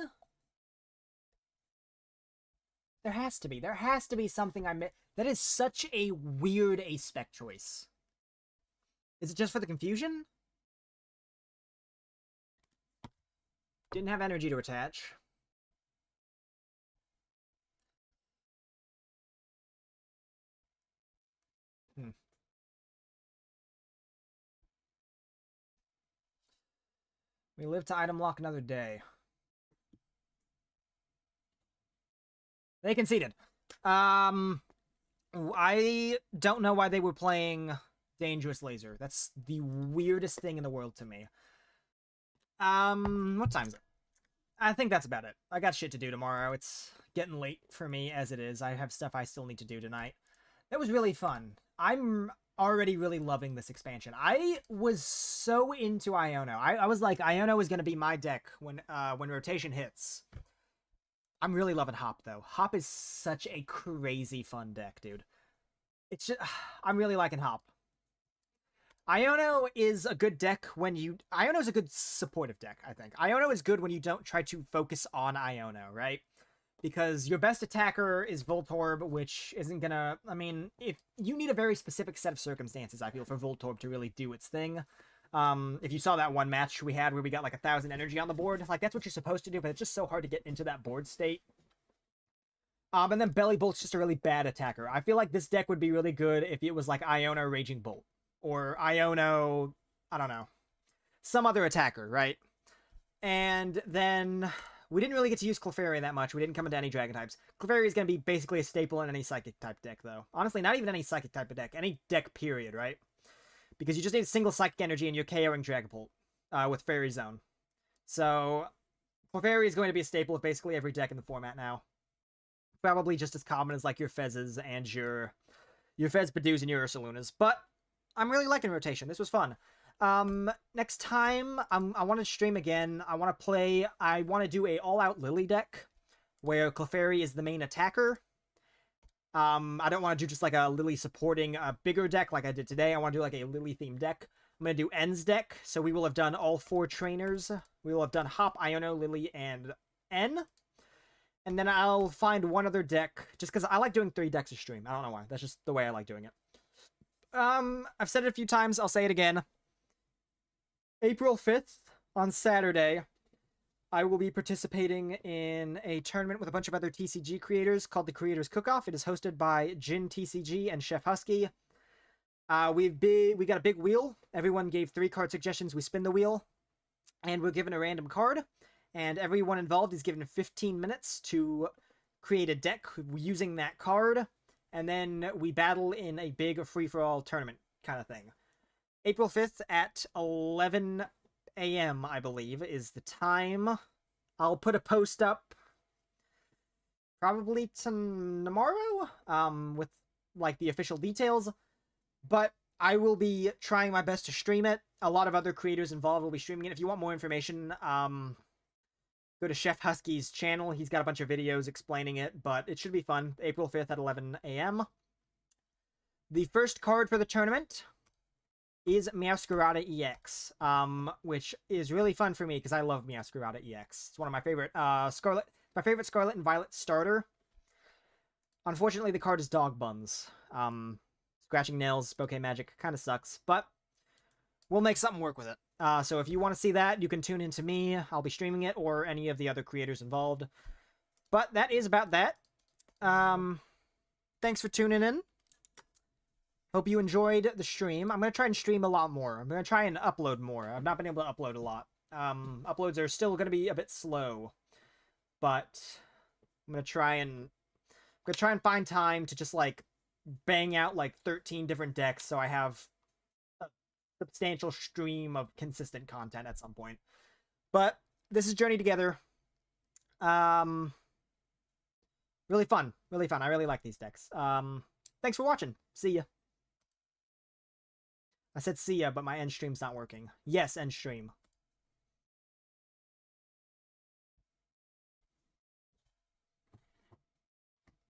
There has to be. There has to be something I'm missing. That is such a weird ace spec choice. Is it just for the confusion? Didn't have energy to attach. We live to item lock another day. They conceded. I don't know why they were playing Dangerous Laser. That's the weirdest thing in the world to me. What time is it? I think that's about it. I got shit to do tomorrow. It's getting late for me as it is. I have stuff I still need to do tonight. That was really fun. I'm already really loving this expansion. I was so into Iono. I was like, Iono is going to be my deck when rotation hits. I'm really loving Hop, though. Hop is such a crazy fun deck, dude. It's just... I'm really liking Hop. Iono is a good deck when you... Iono is a good supportive deck, I think. Iono is good when you don't try to focus on Iono, right? Because your best attacker is Voltorb, which isn't gonna... I mean, if you need a very specific set of circumstances, I feel, for Voltorb to really do its thing. If you saw that one match we had where we got like 1,000 energy on the board, like, that's what you're supposed to do, but it's just so hard to get into that board state. And then Belly Bolt's just a really bad attacker. I feel like this deck would be really good if it was like Iono Raging Bolt. Or Iono... I don't know. Some other attacker, right? And then... we didn't really get to use Clefairy that much. We didn't come into any Dragon types. Clefairy is going to be basically a staple in any Psychic type deck, though. Honestly, not even any Psychic type of deck. Any deck, period, right? Because you just need a single Psychic energy and you're KOing Dragapult with Fairy Zone. So, Clefairy is going to be a staple of basically every deck in the format now. Probably just as common as, like, your Fezes and your Fez-Badoos and your Ursalunas. But I'm really liking rotation. This was fun. Next time, I want to stream again. I want to do a all-out Lily deck, where Clefairy is the main attacker. I don't want to do just like a Lily supporting a bigger deck like I did today. I want to do like a Lily-themed deck. I'm going to do N's deck, so we will have done all 4 trainers. We will have done Hop, Iono, Lily, and N. And then I'll find one other deck, just because I like doing 3 decks a stream. I don't know why. That's just the way I like doing it. I've said it a few times. I'll say it again. April 5th, on Saturday, I will be participating in a tournament with a bunch of other TCG creators called the Creators Cook-Off. It is hosted by Jin TCG and Chef Husky. We got a big wheel. Everyone gave 3 card suggestions. We spin the wheel, and we're given a random card. And everyone involved is given 15 minutes to create a deck using that card. And then we battle in a big free-for-all tournament kind of thing. April 5th at 11 a.m., I believe, is the time. I'll put a post up probably tomorrow with, like, the official details. But I will be trying my best to stream it. A lot of other creators involved will be streaming it. If you want more information, go to Chef Husky's channel. He's got a bunch of videos explaining it, but it should be fun. April 5th at 11 a.m. The first card for the tournament is Meowscarada EX, which is really fun for me because I love Meowscarada EX. It's one of my favorite Scarlet and Violet starter. Unfortunately, the card is Dog Buns. Scratching Nails, Bouquet Magic kind of sucks, but we'll make something work with it. So if you want to see that, you can tune into me. I'll be streaming it, or any of the other creators involved. But that is about that. Thanks for tuning in. Hope you enjoyed the stream. I'm going to try and stream a lot more. I'm going to try and upload more. I've not been able to upload a lot. Uploads are still going to be a bit slow. But I'm going to try and find time to just, like, bang out like 13 different decks, so I have a substantial stream of consistent content at some point. But this is Journey Together. Really fun. Really fun. I really like these decks. Thanks for watching. See ya. I said see ya, but my end stream's not working. Yes, end stream.